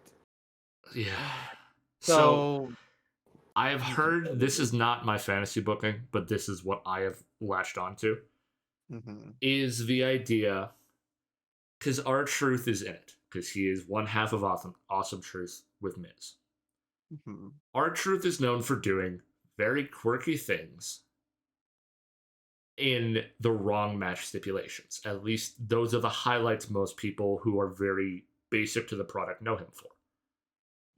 Yeah. So so I have you can heard go. this is not my fantasy booking, but this is what I have latched onto. Mm-hmm. Is the idea because our truth is in it because he is one half of awesome truth with Miz. Mm-hmm. Our truth is known for doing very quirky things in the wrong match stipulations. At least those are the highlights most people who are very basic to the product know him for,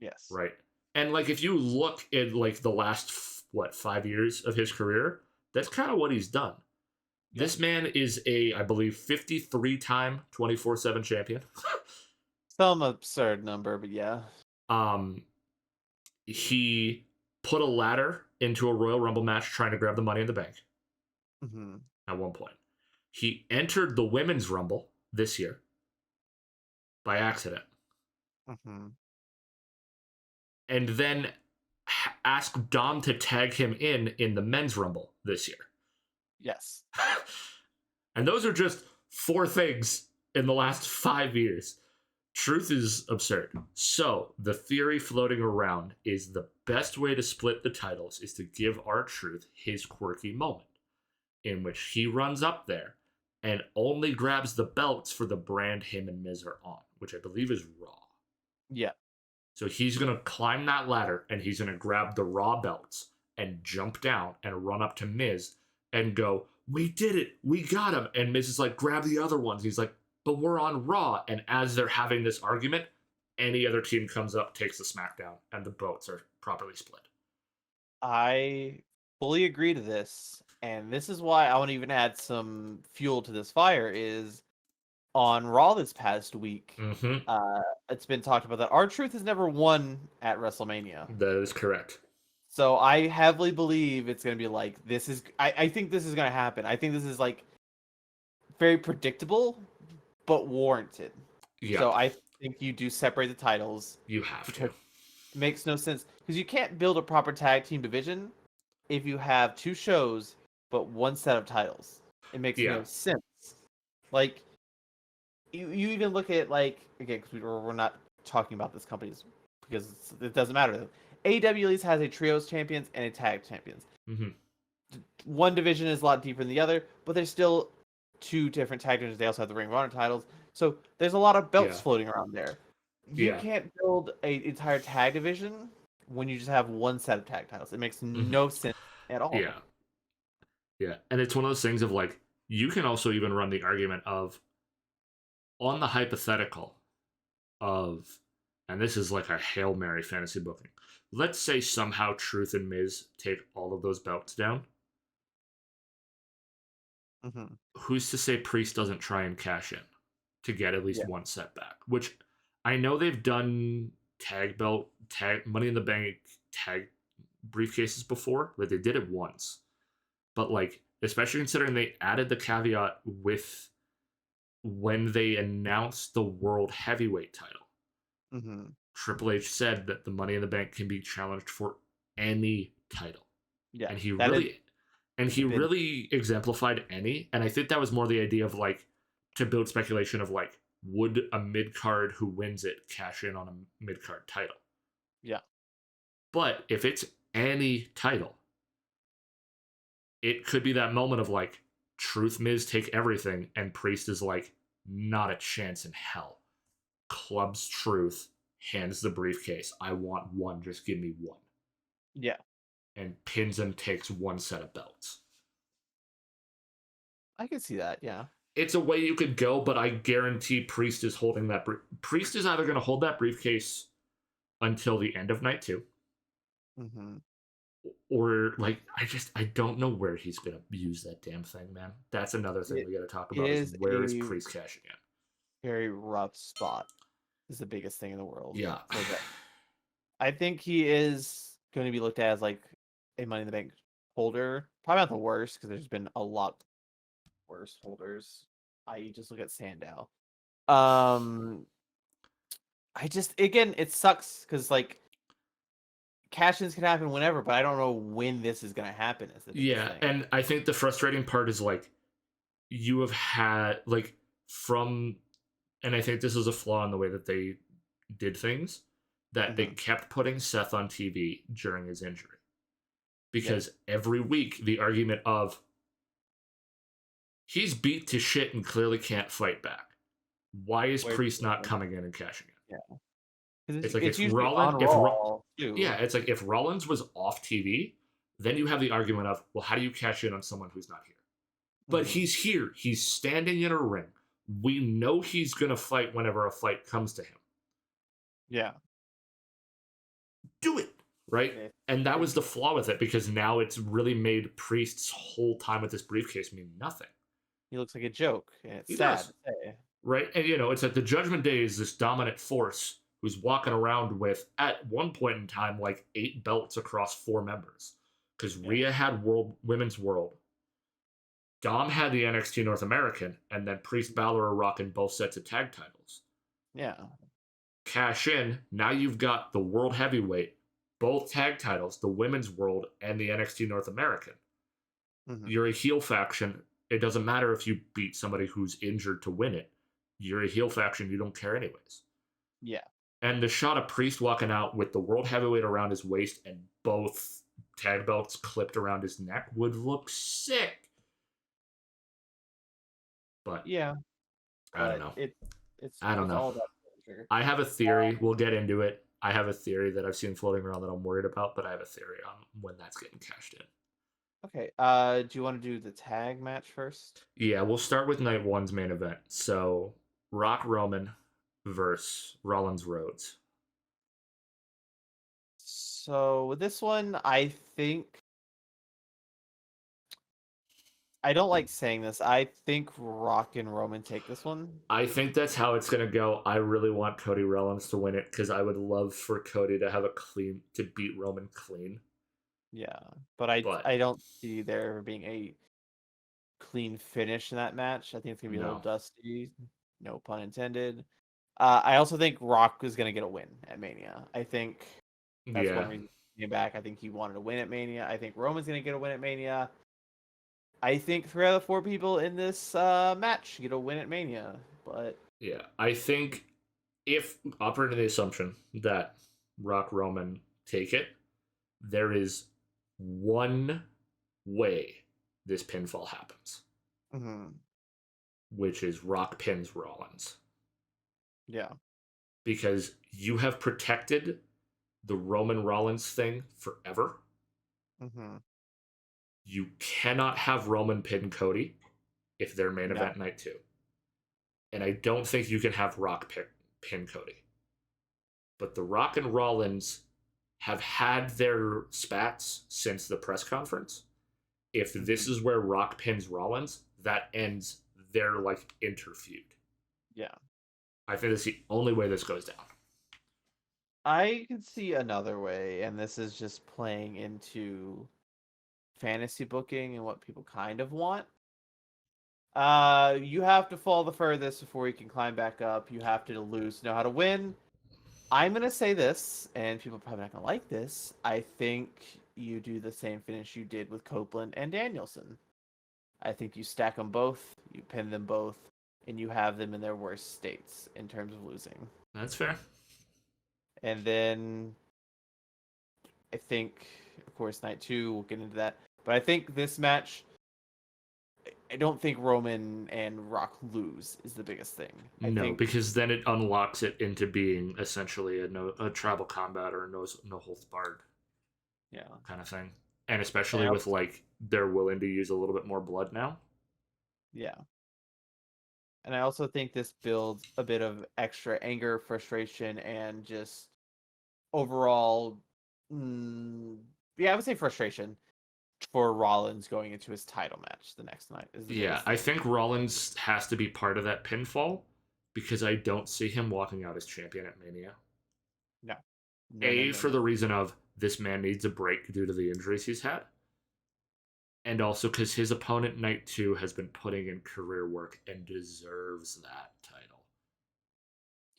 Yes. right? And like if you look at like the last 5 years of his career, that's kind of what he's done. Yep. This man is a, I believe, 53-time 24/7 champion. Some absurd number, but yeah. um, he put a ladder into a Royal Rumble match trying to grab the Money in the Bank Mm-hmm. at one point. He entered the Women's Rumble this year by accident Mm-hmm. and then asked Dom to tag him in the Men's Rumble this year. Yes. And those are just four things in the last 5 years. Truth is absurd. So the theory floating around is the best way to split the titles is to give R-Truth his quirky moment, in which he runs up there and only grabs the belts for the brand him and Miz are on, which I believe is Raw. Yeah. So he's gonna climb that ladder and he's gonna grab the Raw belts and jump down and run up to Miz and go, "We did it, we got him." And Miz is like, "Grab the other ones." He's like, "But we're on Raw." And as they're having this argument, any other team comes up, takes the SmackDown, and the belts are properly split. I fully agree to this. And this is why I want to even add some fuel to this fire is on Raw this past week. Mm-hmm. It's been talked about that R-Truth has never won at WrestleMania. That is correct. So I heavily believe it's gonna be like this is I think this is gonna happen. I think this is like very predictable but warranted. Yeah, So I think you do separate the titles you have because to. it makes no sense. Because you can't build a proper tag team division if you have two shows but one set of titles. It makes Yeah. no sense. Like you even look at like again because we're not talking about this company's because it doesn't matter. AEW at least has a trios champions and a tag champions. Mm-hmm. One division is a lot deeper than the other, but there's still two different tag divisions. They also have the Ring of Honor titles, so there's a lot of belts Yeah. floating around there. You Yeah. can't build an entire tag division when you just have one set of tag titles. It makes Mm-hmm. no sense at all. Yeah. Yeah. And it's one of those things of like, you can also even run the argument of on the hypothetical of and this is like a Hail Mary fantasy booking. Let's say somehow Truth and Miz take all of those belts down. Mm-hmm. Who's to say Priest doesn't try and cash in to get at least Yeah. one setback? Which I know they've done tag Money in the Bank tag briefcases before. Like they did it once, but like especially considering they added the caveat with when they announced the World Heavyweight title. Mm-hmm. Triple H said that the Money in the Bank can be challenged for any title, Yeah. and he That is really and he been. really exemplified any. And I think that was more the idea of like to build speculation of like would a mid card who wins it cash in on a mid card title? Yeah. But if it's any title, it could be that moment of like Truth Miz take everything, and Priest is like not a chance in hell. Clubs Truth, hands the briefcase. I want one. Just give me one. Yeah. And pins him, takes one set of belts. I can see that. Yeah. It's a way you could go, but I guarantee Priest is holding that. Priest is either going to hold that briefcase until the end of night 2, Mm-hmm. or like I don't know where he's going to use that damn thing, man. That's another thing It, we got to talk it about is is where is a Priest cashing in? very rough spot. Is the biggest thing in the world Yeah, for that. I think he is going to be looked at as like a Money in the Bank holder. Probably not the worst because there's been a lot worse holders. I.e., just look at Sandow. I just again it sucks because like cash-ins can happen whenever, but I don't know when this is going to happen. Is the biggest yeah, thing. and I think the frustrating part is like you have had like from, and I think this is a flaw in the way that they did things, that they Mm-hmm. kept putting Seth on TV during his injury. Yeah. Because every week the argument of he's beat to shit and clearly can't fight back. Why is Where Priest not coming in and cashing in? yeah, because It's like it's usually on Raw too. yeah, it's like if Rollins was off TV, then you have the argument of, well, how do you cash in on someone who's not here? But Mm-hmm. he's here. He's standing in a ring. We know he's going to fight whenever a fight comes to him. Yeah. Do it, right? It, And that it, was the flaw with it, because now it's really made Priest's whole time with this briefcase mean nothing. he looks like a joke, and it's He sad does, to say. right? And it's like the Judgment Day is this dominant force who's walking around with, at one point in time, like 8 belts across 4 members. Because Yeah. Rhea had women's world, Dom had the NXT North American, and then Priest Balor are rocking both sets of tag titles. Yeah. Cash in, now you've got the World Heavyweight, both tag titles, the Women's World and the NXT North American. Mm-hmm. You're a heel faction. It doesn't matter if you beat somebody who's injured to win it. You're a heel faction. You don't care anyways. Yeah. And the shot of Priest walking out with the World Heavyweight around his waist and both tag belts clipped around his neck would look sick. But Yeah. I don't But know. it's I don't it's know. all about culture. I have a theory. We'll get into it. I have a theory that I've seen floating around that I'm worried about, but I have a theory on when that's getting cashed in. Okay. Do you want to do the tag match first? Yeah, we'll start with night 1's main event. So, Rock Roman versus Rollins Rhodes. So with this one, I think I don't like saying this. I think Rock and Roman take this one. I think that's how it's going to go. I really want Cody Rollins to win it because I would love for Cody to have to beat Roman clean. Yeah, but I But I don't see there being a clean finish in that match. I think it's gonna be a little no. dusty. No pun intended. I also think Rock is gonna get a win at Mania. I think that's one Yeah. reason he came back. I think he wanted to win at Mania. I think Roman's gonna get a win at Mania. I think 3 out of the 4 people in this match get a win at Mania. But Yeah. I think if operating the assumption that Rock Roman take it, there is one way this pinfall happens, mhm, which is Rock pins Rollins. yeah, Because you have protected the Roman Rollins thing forever. hmm You cannot have Roman pin Cody if they're main no, event night 2. And I don't think you can have Rock pin Cody. But The Rock and Rollins have had their spats since the press conference. If this Mm-hmm. is where Rock pins Rollins, that ends their like interfeud. Yeah. I think that's the only way this goes down. I can see another way, and this is just playing into fantasy booking and what people kind of want. You have to fall the furthest before you can climb back up. You have to lose to know how to win. I'm gonna say this, and people are probably not gonna like this. I think you do the same finish you did with Copeland and Danielson. I think you stack them both, you pin them both, and you have them in their worst states in terms of losing. That's fair. And then I think, of course, night two, we'll get into that. But I think this match, I don't think Roman and Rock lose is the biggest thing. I No, think, because then it unlocks it into being essentially a tribal combat or no holds barred yeah. kind of thing. And And I especially with also, like they're willing to use a little bit more blood now. yeah. And I also think this builds a bit of extra anger, frustration, and just overall, mm, yeah, I would say frustration for Rollins going into his title match the next night is the Yeah, biggest I thing. think Rollins has to be part of that pinfall because I don't see him walking out as champion at Mania. No, no, no, A, no, for no. the reason of this man needs a break due to the injuries he's had, and also because his opponent, Night 2, has been putting in career work and deserves that title.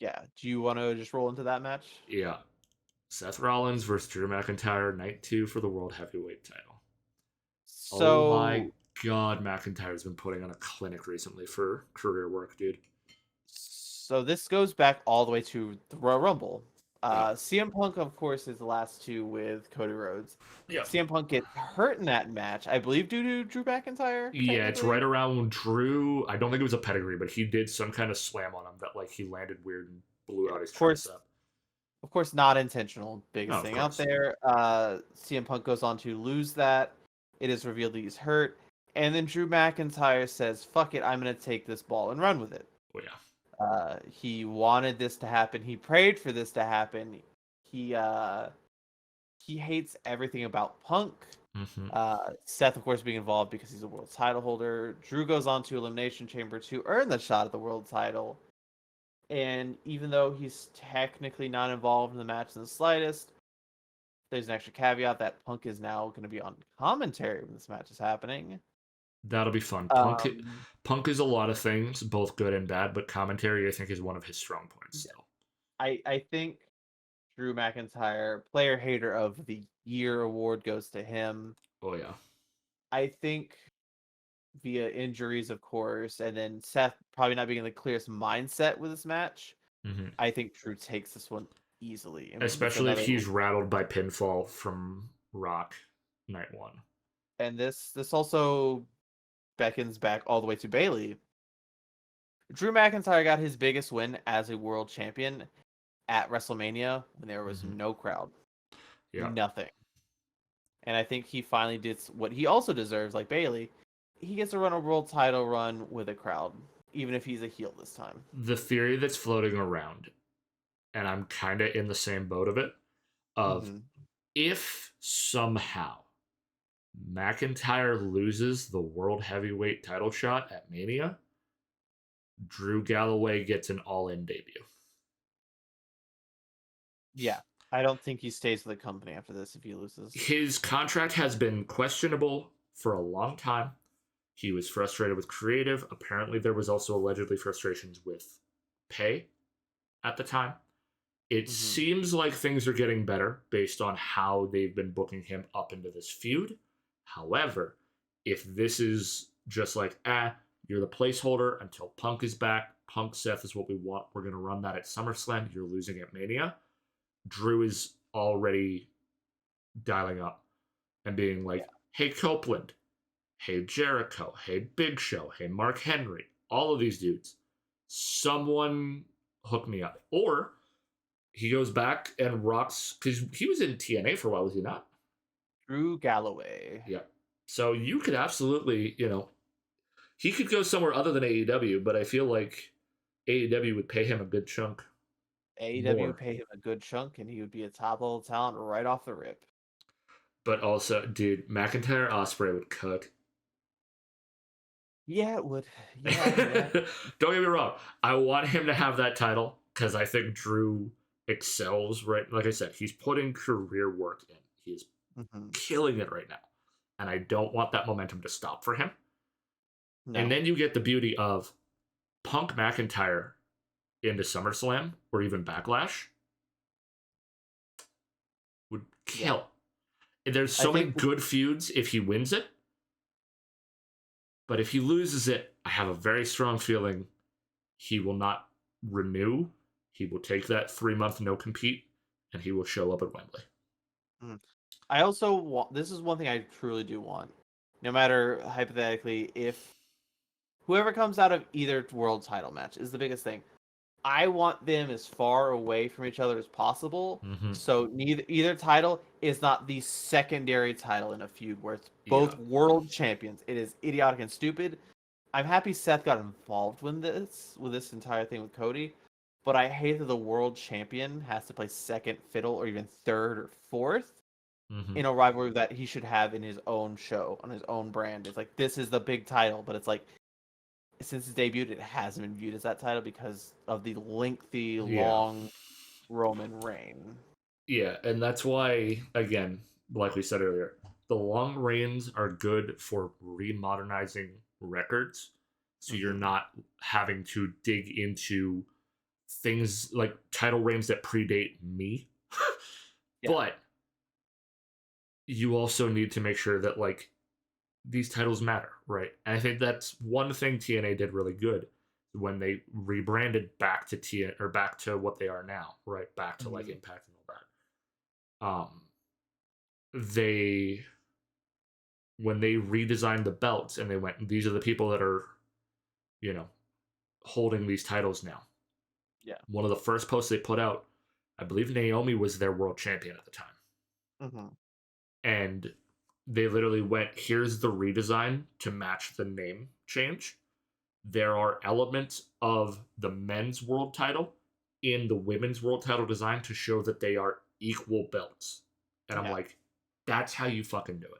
Yeah. Do you want to just roll into that match? Yeah, Seth Rollins versus Drew McIntyre, Night 2 for the World Heavyweight title. Oh my So, god, McIntyre's been putting on a clinic recently for career work, dude. so this goes back all the way to the Royal Rumble. Yeah. CM Punk, of course, is the last two with Cody Rhodes. Yeah. CM Punk gets hurt in that match, I believe, due to Drew McIntyre. Yeah, it's right Technically, around Drew. I don't think it was a pedigree, but he did some kind of slam on him that like he landed weird and blew yeah, out his tricep. of course, not intentional. No, Biggest of thing out course. there. CM Punk goes on to lose that. It is revealed he's hurt, and then Drew McIntyre says, "Fuck it, I'm gonna take this ball and run with it." Oh yeah. He wanted this to happen. He prayed for this to happen. He uh, he hates everything about Punk. Mm-hmm. Seth, of course, being involved because he's a world title holder. Drew goes on to Elimination Chamber to earn the shot at the world title. And even though he's technically not involved in the match in the slightest, there's an extra caveat that Punk is now going to be on commentary when this match is happening. That'll be fun. Um, Punk is a lot of things, both good and bad, but commentary I think is one of his strong points yeah, still. I think Drew McIntyre, Player Hater of the Year award goes to him. Oh yeah. I think via injuries, of course, and then Seth probably not being in the clearest mindset with this match. Mm-hmm. I think Drew takes this one easily and gets Especially if another. he's rattled by pinfall from Rock night one. And this also beckons back all the way to Bailey. Drew McIntyre got his biggest win as a world champion at WrestleMania when there was Mm-hmm. no crowd, Yeah. nothing. And I think he finally did what he also deserves, like Bailey. He gets to run a world title run with a crowd, even if he's a heel this time. The theory that's floating around, and I'm kind of in the same boat of it, of Mm-hmm. if somehow McIntyre loses the World Heavyweight title shot at Mania, Drew Galloway gets an all in debut. Yeah, I don't think he stays with the company after this if he loses. His contract has been questionable for a long time. He was frustrated with creative. Apparently, there was also allegedly frustrations with pay at the time. It Mm-hmm. seems like things are getting better based on how they've been booking him up into this feud. However, if this is just like, you're the placeholder until Punk is back, Punk Seth is what we want, we're going to run that at SummerSlam, you're losing at Mania, Drew is already dialing up and being Yeah, like, hey, Copeland, hey, Jericho, hey, Big Show, hey, Mark Henry, all of these dudes, someone hook me up. Or he goes back and rocks, because he was in TNA for a while, was he not? Drew Galloway. Yeah. So you could absolutely, he could go somewhere other than AEW, but I feel like AEW would pay him a good chunk. AEW more. would pay him a good chunk, and he would be a top level talent right off the rip. But also, dude, McIntyre Ospreay would cook. Yeah, it would. Yeah. Don't get me wrong. I want him to have that title because I think Drew excels. Right, like I said, he's putting career work in. He's Mm-hmm. killing it right now, and I don't want that momentum to stop for him. And No. then you get the beauty of Punk McIntyre into SummerSlam or even Backlash would Yeah. kill. There's I so many think. good feuds if he wins it, but if he loses it, I have a very strong feeling he will not renew. He will take that 3-month no compete and he will show up at Wembley. Mm. I also want. This is one thing I truly do want. No matter hypothetically, if whoever comes out of either world title match is the biggest thing. I want them as far away from each other as possible. Mm-hmm. So either title is not the secondary title in a feud where it's both Yeah. world champions. It is idiotic and stupid. I'm happy Seth got involved with this entire thing with Cody, but I hate that the world champion has to play second fiddle or even third or fourth Mm-hmm. in a rivalry that he should have in his own show on his own brand. It's like this is the big title, but it's like since its debuted, it hasn't been viewed as that title because of the lengthy, Yeah. long Roman reign. Yeah, and that's why, again, like we said earlier, the long reigns are good for remodernizing records. So you're Mm-hmm. not having to dig into things like title reigns that predate me. Yeah. But you also need to make sure that like these titles matter, right? And I think that's one thing TNA did really good when they rebranded back to TNA or back to what they are now, right? Back to like Mm-hmm. Impact and all that. They when they redesigned the belts and they went, these are the people that are, you know, holding these titles now. Yeah. One of the first posts they put out, I believe Naomi was their world champion at the time. Mm-hmm. And they literally went, here's the redesign to match the name change. There are elements of the men's world title in the women's world title design to show that they are equal belts. And I'm Yeah. like, that's how you fucking do it.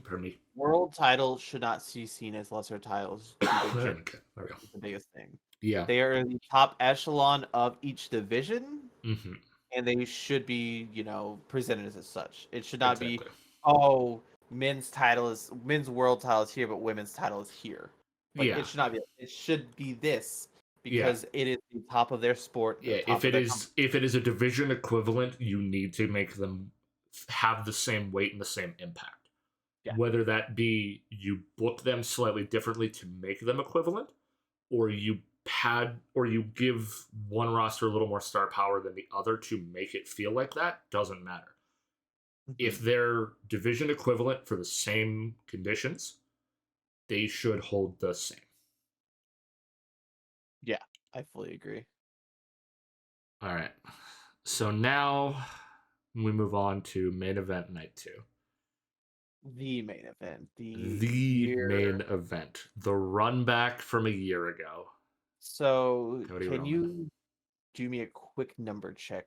Pardon me. World titles should not be seen as lesser titles due to gender. Okay, there we go. Is the biggest thing. Yeah. They are the top echelon of each division, Mm-hmm. and they should be, presented as such. It should not be, Exactly. oh, men's world title is here, but women's title is here. Like Yeah. it should not be. It should be this Yeah. because it is the top of their sport, the Yeah. top of their company. If it is a division equivalent, you need to make them have the same weight and the same impact. Yeah. Whether that be you book them slightly differently to make them equivalent, or you give one roster a little more star power than the other to make it feel like that, doesn't matter. If they're division equivalent for the same conditions, they should hold the same. Yeah, I fully agree. All right. So now we move on to main event night 2. The main event. The main event. The run back from a year ago. So, Cody can Roman. you do me a quick number check?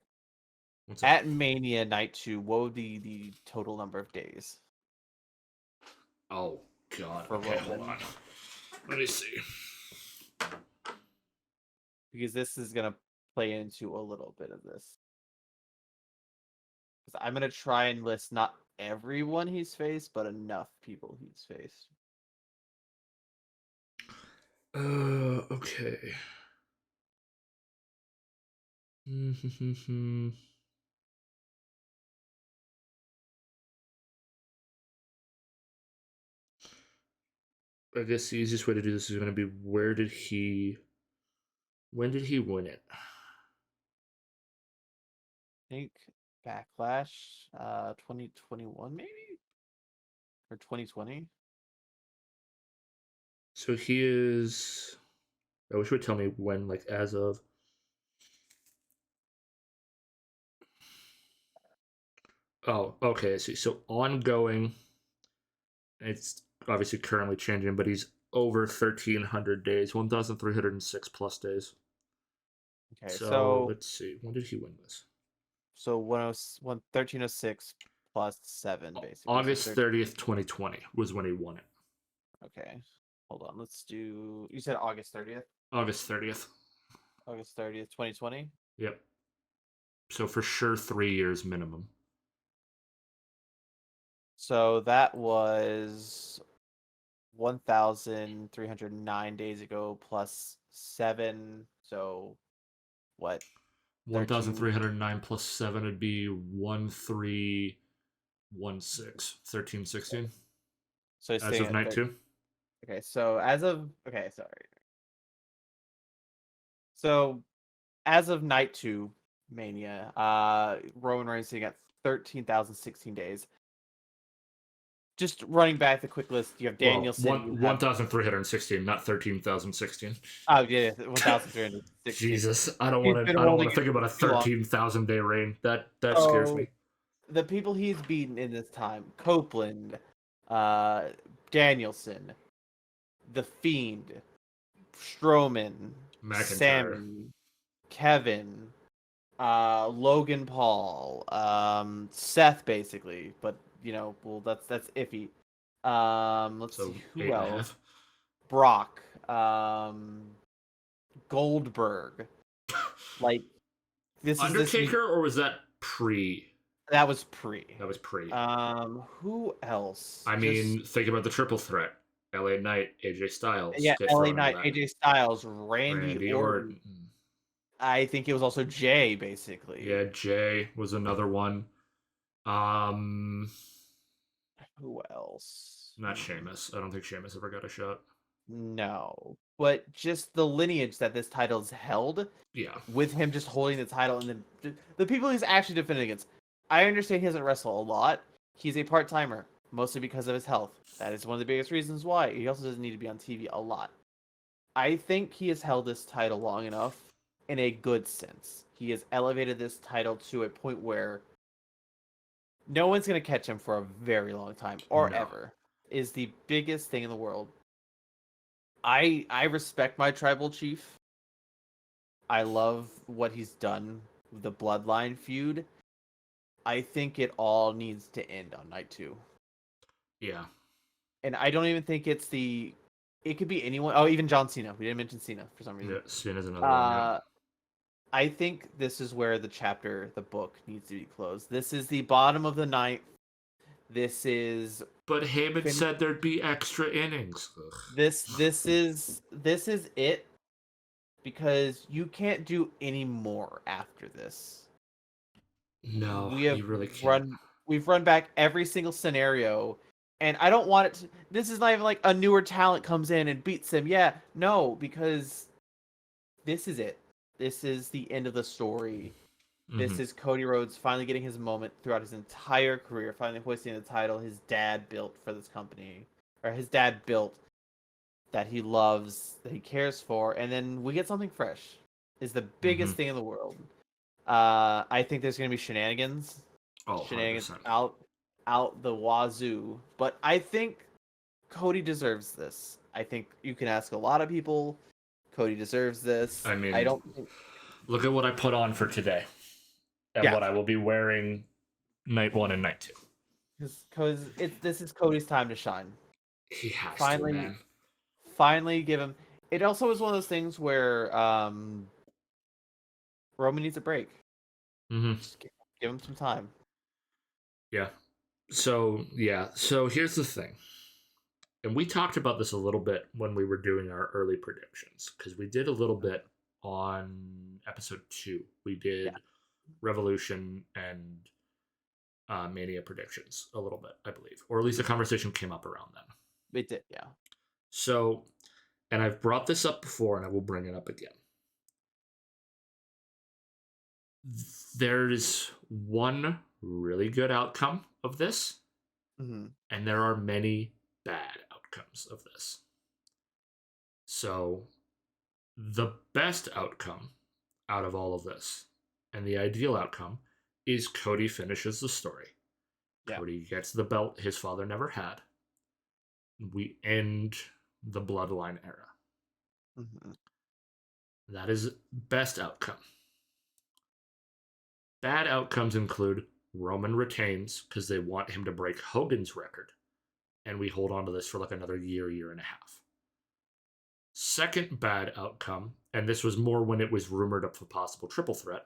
What's At Mania Night 2, what would be the total number of days? Oh, God. For Okay, Roman? hold on. Let me see. Because this is going to play into a little bit of this. I'm going to try and list not everyone he's faced, but enough people he's faced. Okay. I guess the easiest way to do this is going to be when did he win it? I think Backlash 2021 maybe? Or 2020? So he is. I wish you would tell me when, like as of. Oh, okay. I see. So ongoing. It's obviously currently changing, but he's over 1,300 days, 1,306 plus days. Okay, So so let's see. When did he win this? 1306 plus 7, basically. So August 30. 30th, 2020 was when he won it. Okay. Hold on. Let's do. You said August 30th? August 30th. August 30th, 2020? Yep. So for sure 3 years minimum. So that was 1,309 days ago plus 7. So what? 13. 1,309 plus 7 would be 1,316. 1316 So he's as staying of at night 30. 2. Okay, so as of. Okay, sorry. So as of night 2, Mania, Roman Reigns sitting at 13,016 days. Just running back the quick list, you have Well, Danielson, you have 1,316, not 13,016. oh yeah, 1,316. Jesus, I don't He's want been to. I don't want holding to it think about a too long. 13,000 day reign. That scares So me. the people he's beaten in this time: Copeland, uh, Danielson, The Fiend, Strowman, McIntyre. Sammy, Kevin, Logan Paul, Seth, basically. But well, that's iffy. Let's So see who eight and a else. half. Brock, Goldberg. Like this Undertaker, or was that pre? that was pre. That was pre. Who else? I Just mean, think about the triple threat. LA Knight, AJ Styles yeah, get LA thrown into Knight, that. AJ Styles, Randy Randy Orton. Orton. I think it was also Jay, basically. Yeah, Jay was another one. Um, Who else? Not Sheamus. I don't think Sheamus ever got a shot. No, but just the lineage that this title's held, Yeah. with him just holding the title, and then the people he's actually defending against. I understand he doesn't wrestle a lot. He's a part timer, mostly because of his health. That is one of the biggest reasons why. He also doesn't need to be on TV a lot. I think he has held this title long enough in a good sense. He has elevated this title to a point where no one's going to catch him for a very long time or No. ever. Is the biggest thing in the world. I respect my tribal chief. I love what he's done with the bloodline feud. I think it all needs to end on night 2. Yeah. And I don't even think it's the. It could be anyone. Oh, even John Cena. We didn't mention Cena for some reason. Yeah. Cena's another one. Yeah. I think this is where the book needs to be closed. This is the bottom of the ninth. This is. But Heyman said there'd be extra innings. Ugh. This is it, because you can't do any more after this. No, We have you really can't. we've run back every single scenario, and I don't want it to. This is not even like a newer talent comes in and beats him. Yeah, no, because this is it. This is the end of the story. This is Cody Rhodes finally getting his moment throughout his entire career, finally hoisting the title his dad built for this company, or his dad built, that he loves, that he cares for, and then we get something fresh. Is the biggest thing in the world. I think there's gonna be shenanigans, Oh, shenanigans 100%. out the wazoo. But I think Cody deserves this. I think you can ask a lot of people. Cody deserves this. I mean, I don't. look at what I put on for today and Yeah, what I will be wearing night 1 and night 2. because this is Cody's time to shine. He has to, Finally, man. finally give him. It also is one of those things where Roman needs a break. Just give him some time. Yeah. So here's the thing. And we talked about this a little bit when we were doing our early predictions, because we did a little bit on episode 2. We did Yeah. Revolution and Mania predictions a little bit, I believe, or at least the conversation came up around then. It did, yeah. So, and I've brought this up before, and I will bring it up again. There's one really good outcome of this, and there are many bad outcomes of this. So, the best outcome out of all of this, and the ideal outcome, is Cody finishes the story. Yeah. Cody gets the belt his father never had. We end the bloodline era. That is best outcome. Bad outcomes include Roman retains because they want him to break Hogan's record, and we hold on to this for like another year, year and a half. Second bad outcome, and this was more when it was rumored of a possible triple threat,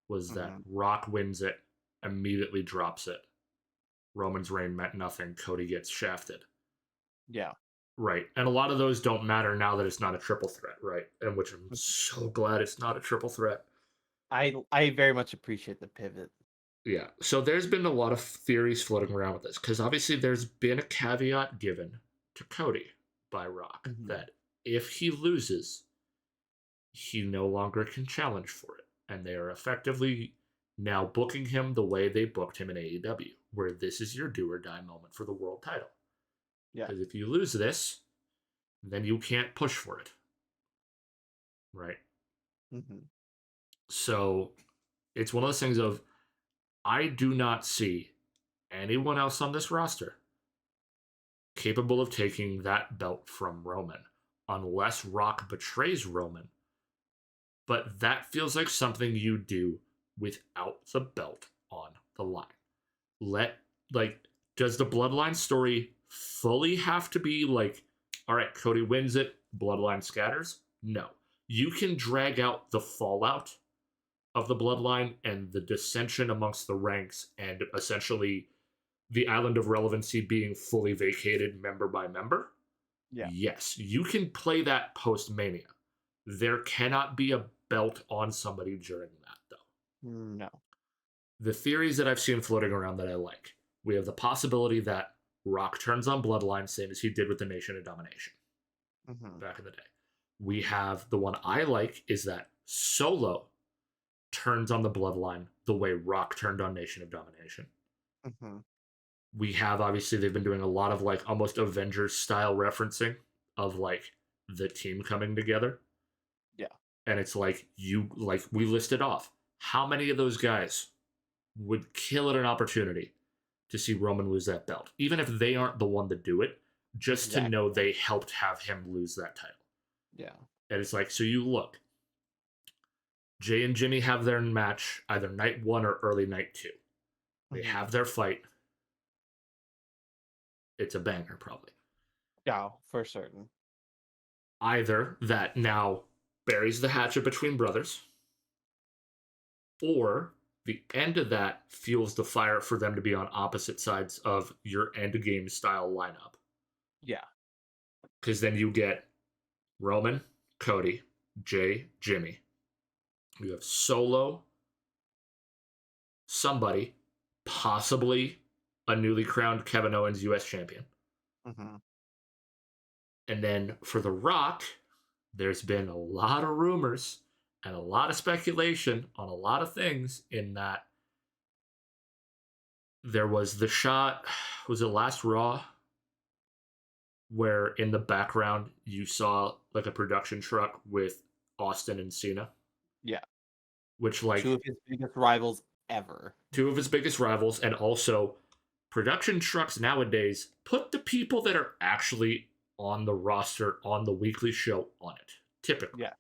was that Rock wins it, immediately drops it. Roman's reign meant nothing. Cody gets shafted. Yeah. Right. And a lot of those don't matter now that it's not a triple threat, right? And which I'm so glad it's not a triple threat. I very much appreciate the pivot. Yeah. So there's been a lot of theories floating around with this because obviously there's been a caveat given to Cody by Rock that if he loses, he no longer can challenge for it. And they are effectively now booking him the way they booked him in AEW, where this is your do or die moment for the world title. Yeah. Because if you lose this, then you can't push for it. Right. So it's one of those things of I do not see anyone else on this roster capable of taking that belt from Roman unless Rock betrays Roman. But that feels like something you do without the belt on the line. Does the bloodline story fully have to be like, all right, Cody wins it, bloodline scatters? No. You can drag out the fallout of the bloodline and the dissension amongst the ranks and essentially the island of relevancy being fully vacated member by member. Yeah. Yes, you can play that post Mania. There cannot be a belt on somebody during that, though. No. The theories that I've seen floating around that I like, we have the possibility that Rock turns on Bloodline, same as he did with the Nation of Domination back in the day. We have the one I like is that Solo turns on the Bloodline the way Rock turned on Nation of Domination. We have obviously they've been doing a lot of like almost Avengers style referencing of like the team coming together. Yeah. And it's like we listed off. How many of those guys would kill at an opportunity to see Roman lose that belt? Even if they aren't the one to do it, just to know they helped have him lose that title. Yeah. And it's like, so you look. Jay and Jimmy have their match either night 1 or early night 2. They have their fight. It's a banger, probably. Yeah, for certain. Either that now buries the hatchet between brothers, or the end of that fuels the fire for them to be on opposite sides of your end game style lineup. Yeah. Because then you get Roman, Cody, Jay, Jimmy. You have Solo, somebody, possibly a newly crowned Kevin Owens US champion. And then for The Rock, there's been a lot of rumors and a lot of speculation on a lot of things in that there was the shot, was it last Raw, where in the background you saw like a production truck with Austin and Cena. Yeah. Which like 2 of his biggest rivals ever. 2 of his biggest rivals, and also production trucks nowadays put the people that are actually on the roster on the weekly show on it. Typically. Yeah.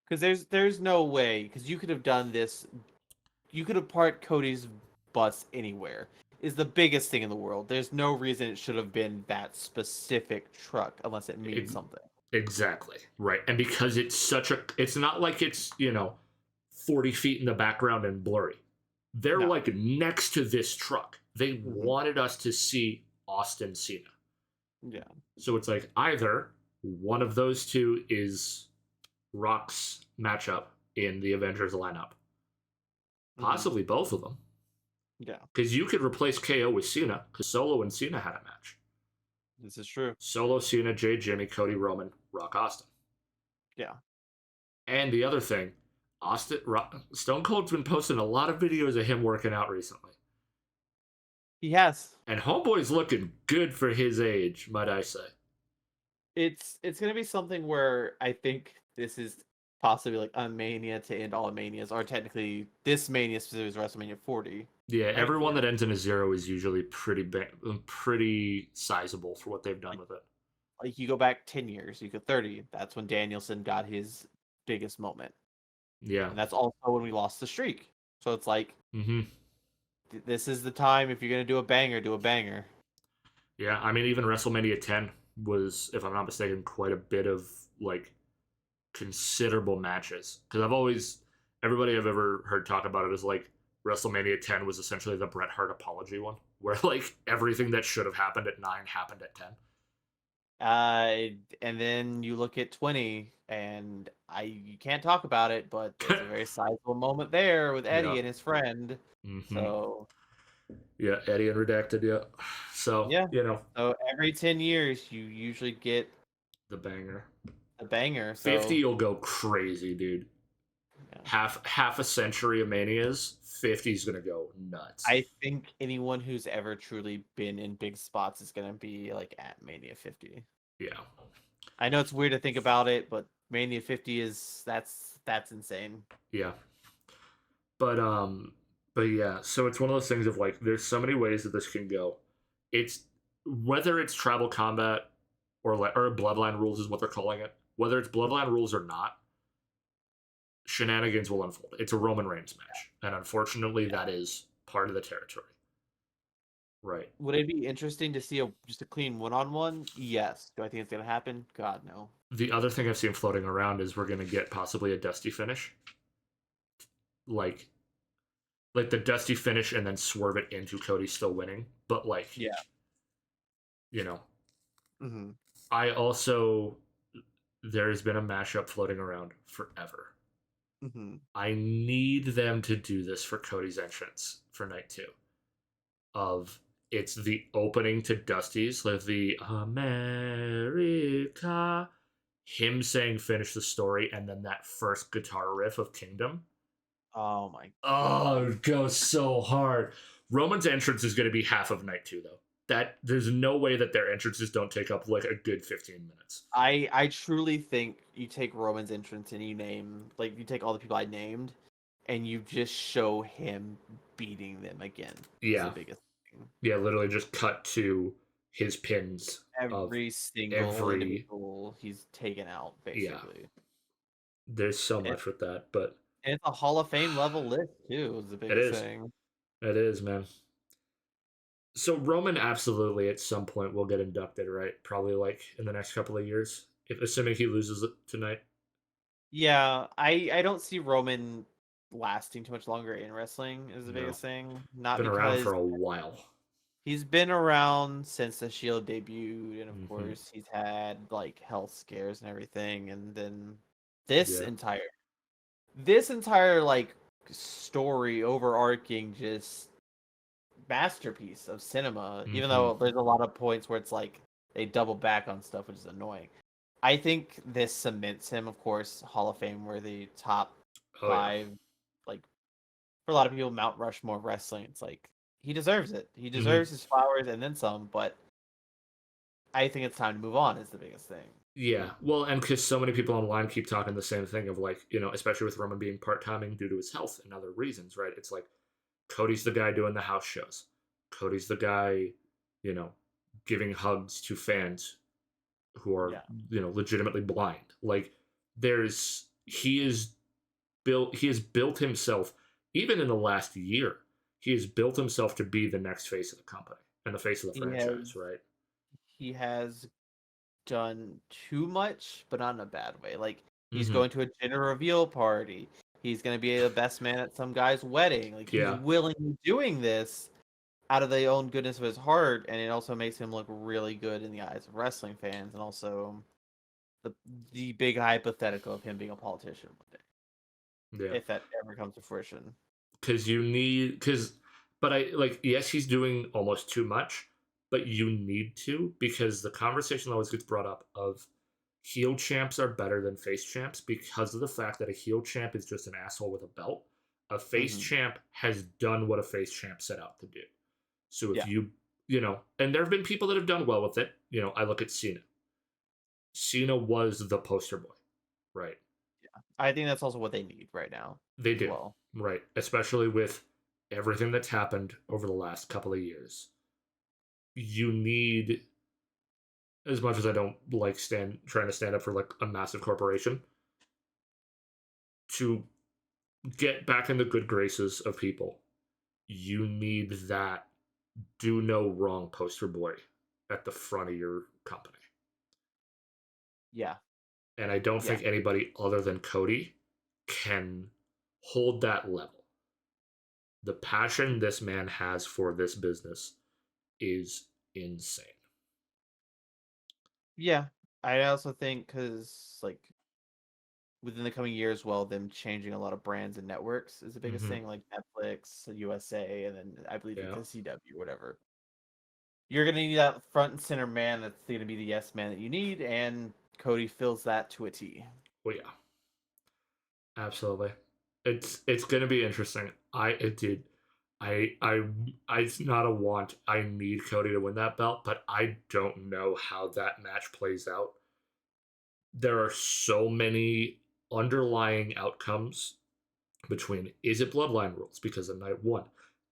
Because there's no way, because you could have done this, you could have parked Cody's bus anywhere. Is the biggest thing in the world. There's no reason it should have been that specific truck unless it means something. Exactly. Right. And because it's not like it's, 40 feet in the background and blurry. They're like next to this truck. They wanted us to see Austin Cena. Yeah. So it's like either one of those two is Rock's matchup in the Avengers lineup. Possibly both of them. Yeah. Because you could replace KO with Cena, because Solo and Cena had a match. This is true. Solo, Cena, Jay, Jimmy, Cody, Roman, Rock, Austin. Yeah. And the other thing, Stone Cold's been posting a lot of videos of him working out recently. He has. And Homeboy's looking good for his age, might I say. It's going to be something where I think this is possibly like a Mania to end all Manias, or technically this Mania specifically is WrestleMania 40. Yeah, right? Everyone that ends in a 0 is usually pretty sizable for what they've done with it. Like you go back 10 years, you go 30. That's when Danielson got his biggest moment. Yeah. And that's also when we lost the streak. So it's like, this is the time. If you're gonna do a banger, do a banger. Yeah, I mean, even WrestleMania 10 was, if I'm not mistaken, quite a bit of like considerable matches. Because everybody I've ever heard talk about it is like WrestleMania 10 was essentially the Bret Hart apology one, where like everything that should have happened at 9 happened at 10. And then you look at 20, and you can't talk about it, but there's a very sizable moment there with Yeah. Eddie and his friend. Mm-hmm. So Yeah, Eddie and Redacted, yeah. So, yeah. So every 10 years, you usually get the banger. a banger. 50, So you'll go crazy, dude. yeah. Half a century of Manias, 50 is gonna go nuts. I think anyone who's ever truly been in big spots is gonna be like at Mania 50. Yeah. I know it's weird to think about it, but Mania 50 is that's insane. Yeah. But yeah, so it's one of those things of like there's so many ways that this can go. It's whether it's tribal combat or bloodline rules is what they're calling it. Whether it's bloodline rules or not, shenanigans will unfold. It's a Roman Reigns match, and unfortunately, that is part of the territory. Right. Would it be interesting to see just a clean one-on-one? Yes. Do I think it's gonna happen? God, no. The other thing I've seen floating around is we're gonna get possibly a dusty finish, like the dusty finish, and then swerve it into Cody still winning. But like, Yeah. you know, Mm-hmm. I also there's been a mashup floating around forever. Mm-hmm. I need them to do this for Cody's entrance for night 2. Of it's the opening to Dusty's, like the America, him saying finish the story, and then that first guitar riff of Kingdom. Oh my Oh, god. it goes so hard. Roman's entrance is going to be half of night 2, though. That there's no way that their entrances don't take up like a good 15 minutes. I truly think you take Roman's entrance and you take all the people I named, and you just show him beating them again. Is the Yeah. biggest thing. Yeah, literally just cut to his pins of Every single every. individual he's taken out, Yeah, basically. there's so It, much with that, but and it's a Hall of Fame level list too. Is the it biggest is. thing. It is, man. So Roman absolutely at some point will get inducted, right? Probably like in the next couple of years, if assuming he loses it tonight. Yeah, I don't see Roman lasting too much longer in wrestling. Is the No, biggest thing. Not been around because for a while. he's been around since the Shield debuted, and of Mm-hmm. course he's had like health scares and everything, and then this Yeah. entire this entire like story overarching just masterpiece of cinema, even Mm-hmm. though there's a lot of points where it's like they double back on stuff, which is annoying. I think this cements him, of course, Hall of Fame worthy, top Oh yeah. 5. Like for a lot of people, Mount Rushmore of wrestling. It's like he deserves it. He Mm-hmm. deserves his flowers and then some. But I think it's time to move on. Is the biggest thing. Yeah. Well, and because so many people online keep talking the same thing of like, especially with Roman being part timing due to his health and other reasons, right? It's like Cody's the guy doing the house shows. Cody's the guy, you know, giving hugs to fans who are, Yeah. legitimately blind. Like he has built himself, even in the last year, he has built himself to be the next face of the company and the face of the He has franchise, right? he has done too much, but not in a bad way. Like he's Mm-hmm. going to a gender reveal party. He's going to be the best man at some guy's wedding. Like he's Yeah. willingly doing this out of the own goodness of his heart, and it also makes him look really good in the eyes of wrestling fans, and also the big hypothetical of him being a politician one day, Yeah. if that ever comes to fruition. But I like, yes, he's doing almost too much, but you need to, because the conversation always gets brought up of heel champs are better than face champs because of the fact that a heel champ is just an asshole with a belt. A face Hmm. champ has done what a face champ set out to do. So if Yeah, and there have been people that have done well with it. I look at Cena. Cena was the poster boy, right? I think that's also what they need right now They as do, well. right? Especially with everything that's happened over the last couple of years. You need, as much as I don't like trying to stand up for like a massive corporation, to get back in the good graces of people, you need that do no wrong poster boy at the front of your company. Yeah. And I don't Yeah. think anybody other than Cody can hold that level. The passion this man has for this business is insane. Yeah. I also think because like within the coming years, well, them changing a lot of brands and networks is the biggest Mm-hmm. thing, like Netflix, USA, and then I believe Yeah. the CW, whatever. You're gonna need that front and center man that's gonna be the yes man that you need, and Cody fills that to a T. Well, yeah, absolutely. It's gonna be interesting. It did. It's not a want. I need Cody to win that belt, but I don't know how that match plays out. There are so many underlying outcomes between is it bloodline rules because of night one?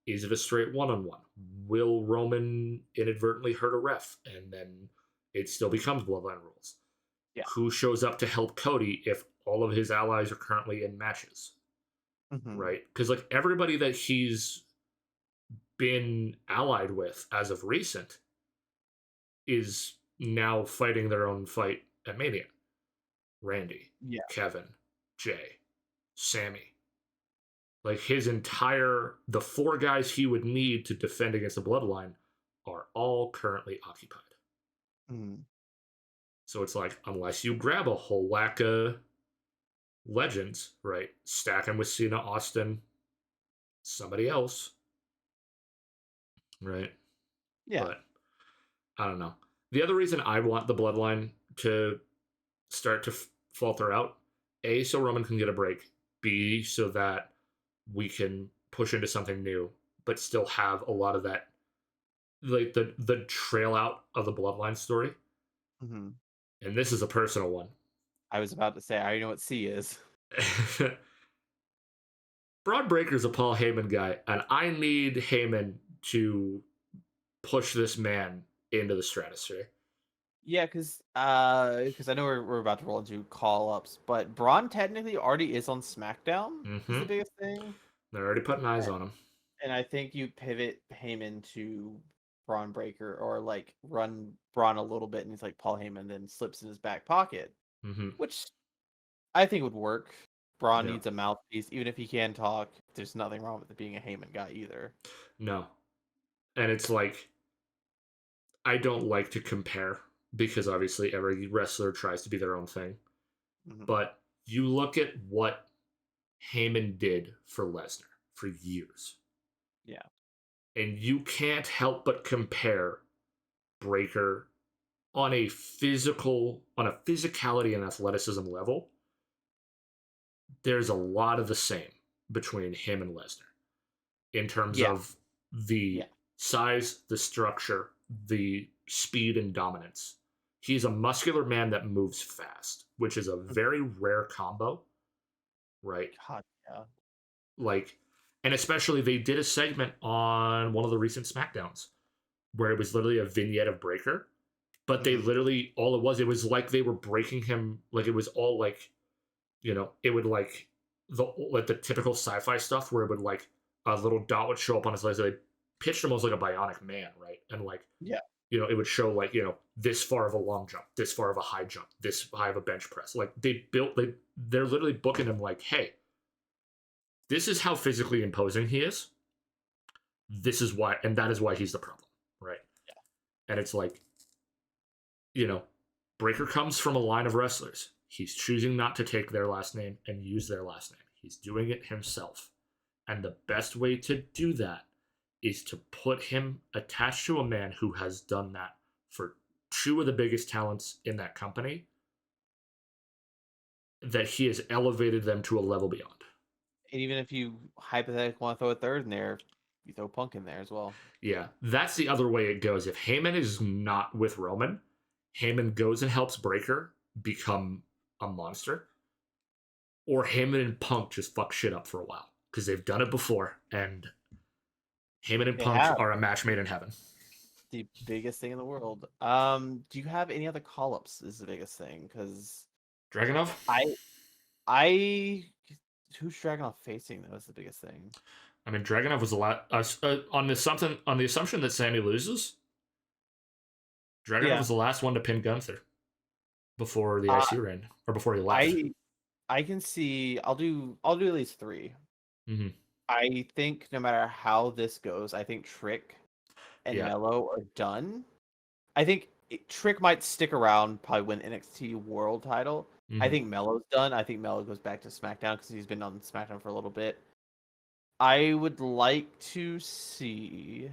Is it a straight one on one? Will Roman inadvertently hurt a ref and then it still becomes bloodline rules? Yeah. Who shows up to help Cody if all of his allies are currently in matches? Hmm. Right? Because like everybody that he's been allied with as of recent is now fighting their own fight at Mania. Randy, Yeah. Kevin, Jay, Sammy. Like his entire the four guys he would need to defend against the bloodline are all currently occupied. Hmm. So it's like unless you grab a whole whack of legends, right? Stack them with Cena, Austin, somebody else, right? Yeah. But I don't know. The other reason I want the bloodline to start to falter out, A, so Roman can get a break, B, so that we can push into something new, but still have a lot of that like the trail out of the bloodline story. Hmm. And this is a personal one. I was about to say I already know what C is. Braun Breaker's a Paul Heyman guy, and I need Heyman to push this man into the stratosphere. Yeah, because I know we're about to roll into call ups, but Braun technically already is on SmackDown. Is Mm-hmm. the biggest thing. They're already putting eyes on him. And I think you pivot Heyman to Braun Breaker or like run Braun a little bit and he's like Paul Heyman, then slips in his back pocket, Mm-hmm. which I think would work. Braun Yeah. needs a mouthpiece, even if he can talk. There's nothing wrong with it being a Heyman guy either. No. And it's like I don't like to compare because obviously every wrestler tries to be their own thing. Hmm. But you look at what Heyman did for Lesnar for years. Yeah. And you can't help but compare Breaker on a physicality and athleticism level. There's a lot of the same between him and Lesnar in terms Yeah. of the Yeah. size, the structure, the speed and dominance. He's a muscular man that moves fast, which is a Mhm. very rare combo, right? God, yeah. Like, and especially they did a segment on one of the recent SmackDowns where it was literally a vignette of Breaker, but they Hmm. literally all it was like they were breaking him, like it was all like it would like the typical sci-fi stuff where it would like a little dot would show up on his legs. They pitched him almost like a bionic man, right? And like Yeah. it would show like this far of a long jump, this far of a high jump, this high of a bench press. Like they're literally booking him like, hey, this is how physically imposing he is. This is why, and that is why he's the problem, right? And it's like you know, Breaker comes from a line of wrestlers. He's choosing not to take their last name and use their last name. He's doing it himself. And the best way to do that is to put him attached to a man who has done that for two of the biggest talents in that company, that he has elevated them to a level beyond. And even if you hypothetically want to throw a third in there, you throw Punk in there as well. Yeah, that's the other way it goes. If Heyman is not with Roman, Heyman goes and helps Breaker become a monster, or Heyman and Punk just fuck shit up for a while because they've done it before, and Heyman and They Punk have are a match made in heaven. the biggest thing in the world. Do you have any other call ups? Is the biggest thing because Dragunov? I who's Dragunov facing? That was the biggest thing. I mean, Dragunov was a lot on the assumption that Sammy loses. Dragunov Yeah. was the last one to pin Gunther before the Uh, IC reign or before he left. I can see. I'll do at least 3. Mm-hmm. I think no matter how this goes, I think Trick and Yeah. Mello are done. I think Trick might stick around, probably win NXT World Title. I Mm-hmm. think Mello's done. I think Mello goes back to SmackDown because he's been on SmackDown for a little bit. I would like to see.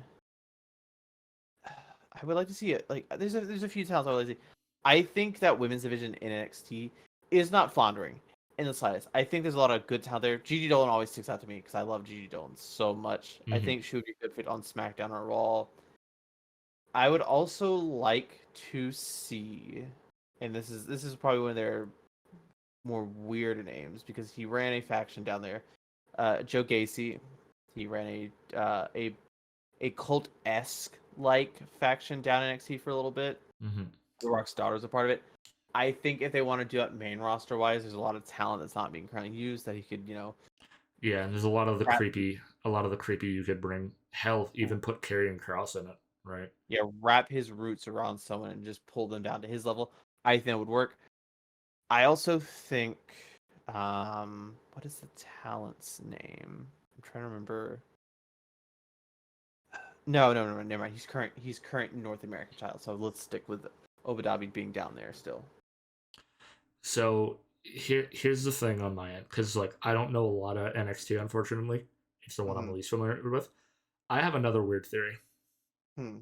I would like to see it. Like, there's a few talents I would like to see. I think that women's division in NXT is not floundering in the slightest. I think there's a lot of good talent there. Gigi Dolan always sticks out to me because I love Gigi Dolan so much. I Mm-hmm. think she would be a good fit on SmackDown or Raw. I would also like to see, and this is probably one of their more weird names because he ran a faction down there. Joe Gacy, he ran a cult-esque like faction down in NXT for a little bit. Mm-hmm. The Rock's daughter is a part of it. I think if they want to do that main roster wise, there's a lot of talent that's not being currently used that he could, Yeah, and there's a lot of the creepy you could bring. Hell, even put Karrion Kross in it, right? yeah, wrap his roots around someone and just pull them down to his level. I think that would work. I also think, what is the talent's name? I'm trying to remember. No, never mind. He's current North American title. So let's stick with Obadabi being down there still. So here's the thing on my end, because like I don't know a lot of NXT, unfortunately. It's the one I'm least familiar with. I have another weird theory. Hmm.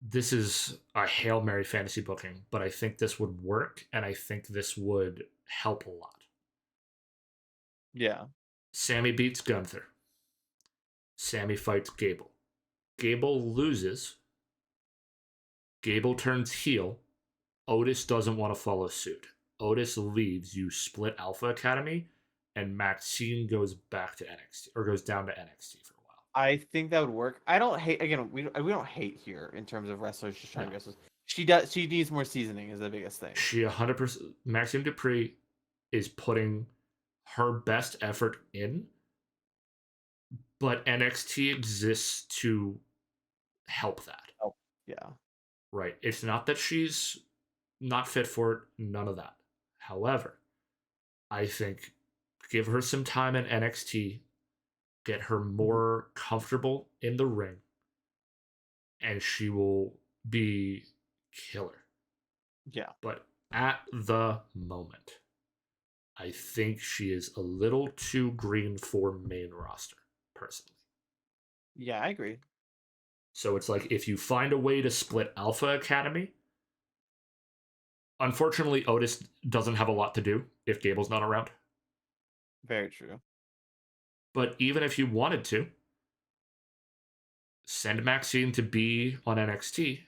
This is a Hail Mary fantasy booking, but I think this would work, and I think this would help a lot. Yeah. Sammy beats Gunther. Sammy fights Gable. Gable loses. Gable turns heel. Otis doesn't want to follow suit. Otis leaves. You split Alpha Academy, and Maxine goes back to NXT or goes down to NXT for a while. I think that would work. I don't hate again. We don't hate here in terms of wrestlers just trying No, to wrestle. She does. She needs more seasoning. Is the biggest thing. she 100%. Maxine Dupree is putting her best effort in, but NXT exists to help that. Oh, yeah. Right. It's not that she's not fit for it, none of that. However, I think give her some time in NXT, get her more comfortable in the ring, and she will be killer. Yeah. But at the moment, I think she is a little too green for main roster, personally. Yeah, I agree. So it's like if you find a way to split Alpha Academy, unfortunately, Otis doesn't have a lot to do if Gable's not around. Very true. But even if you wanted to, send Maxine to be on NXT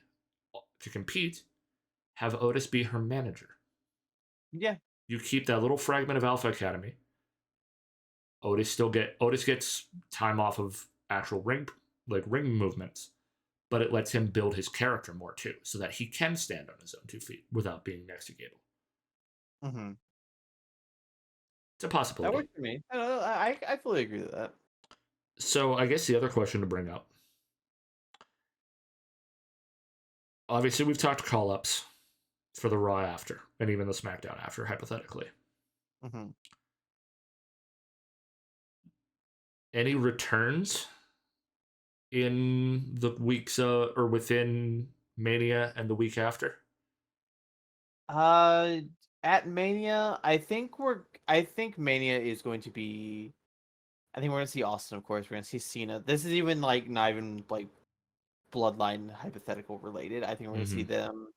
to compete, have Otis be her manager. Yeah. You keep that little fragment of Alpha Academy. Otis gets time off of actual ring movements, but it lets him build his character more too, so that he can stand on his own 2 feet without being next to Gable. Mm-hmm. It's a That possibility. works for me. I fully agree with that. So I guess the other question to bring up. Obviously, we've talked call ups for the Raw after, and even the SmackDown after, hypothetically. Mm-hmm. Any returns in the weeks or within Mania and the week after? Uh, at Mania, I think Mania is going to be. I think we're gonna see Austin, of course. We're gonna see Cena. This is even like not even like bloodline hypothetical related. I think we're gonna see Mm-hmm. them.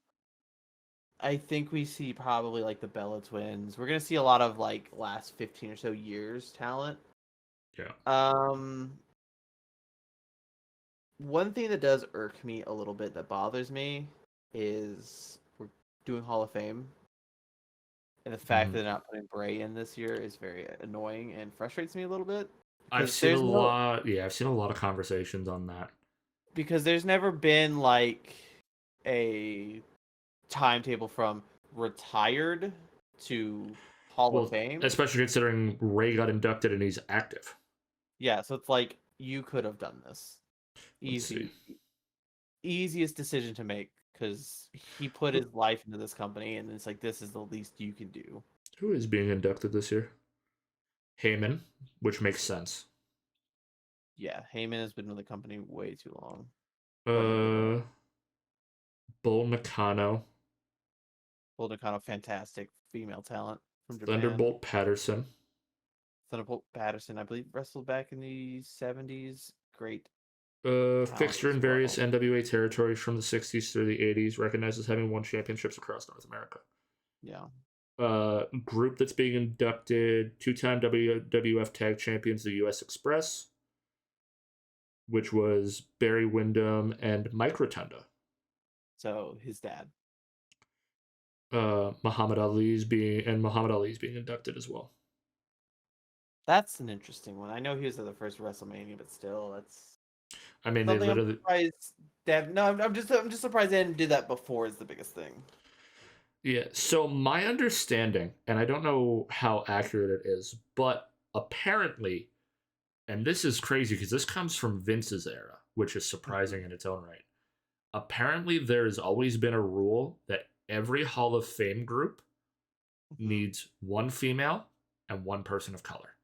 I think we see probably like the Bella twins. We're gonna see a lot of like last 15 or so years talent. Yeah. Um, one thing that does irk me a little bit that bothers me is we're doing Hall of Fame. And the fact Mm-hmm. that they're not putting Bray in this year is very annoying and frustrates me a little bit I've because seen a lot. Yeah, I've seen a lot of conversations on that. there's never been like a timetable from retired to Hall of Well, Fame. especially considering Ray got inducted and he's active. Yeah, so it's like you could have done this. Let's see. Easy, easiest decision to make because he put his life into this company, and it's like this is the least you can do. Who is being inducted this year? Heyman, which makes sense. Yeah, Heyman has been with the company way too long. Way too long. Uh, Bull Nakano, Bull Nakano, fantastic female talent from Japan. Thunderbolt Patterson, Thunderbolt Patterson, I believe, wrestled back in the 70s. Great talent fixture as in various well. NWA territories from the 60s through the 80s, recognized as having won championships across North America. Yeah. Group that's being inducted: two-time WWF Tag Champions, the U.S. Express, which was Barry Windham and Mike Rotunda. So his dad. Muhammad Ali's being inducted as well. That's an interesting one. I know he was at the first WrestleMania, but still, that's I mean, they something I'm literally. surprised. That no, I'm just surprised they didn't do that before. Is the biggest thing. Yeah. So my understanding, and I don't know how accurate it is, but apparently, and this is crazy because this comes from Vince's era, which is surprising in its own right. Apparently, there has always been a rule that every Hall of Fame group needs one female and one person of color.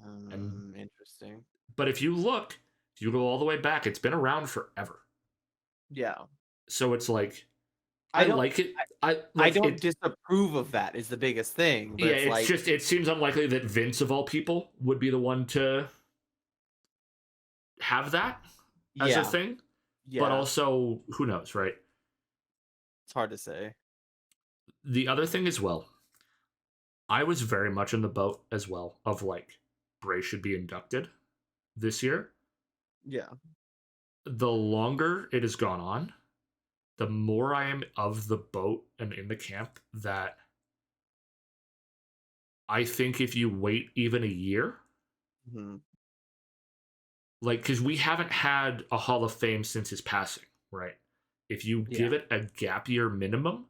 And Interesting. but if you look, if you go all the way back, it's been around forever. Yeah. So it's like I don't like it. I don't disapprove of that is the biggest thing, but Yeah, it's it's like just it seems unlikely that Vince of all people would be the one to have that as a yeah, thing. But yeah, also, who knows, right? it's hard to say. The other thing as well, I was very much in the boat as well of like Bray should be inducted this year. Yeah. The longer it has gone on, the more I am of the boat and in the camp that I think if you wait even a year, Mm-hmm. like, because we haven't had a Hall of Fame since his passing, right? If you Yeah. give it a gap year minimum,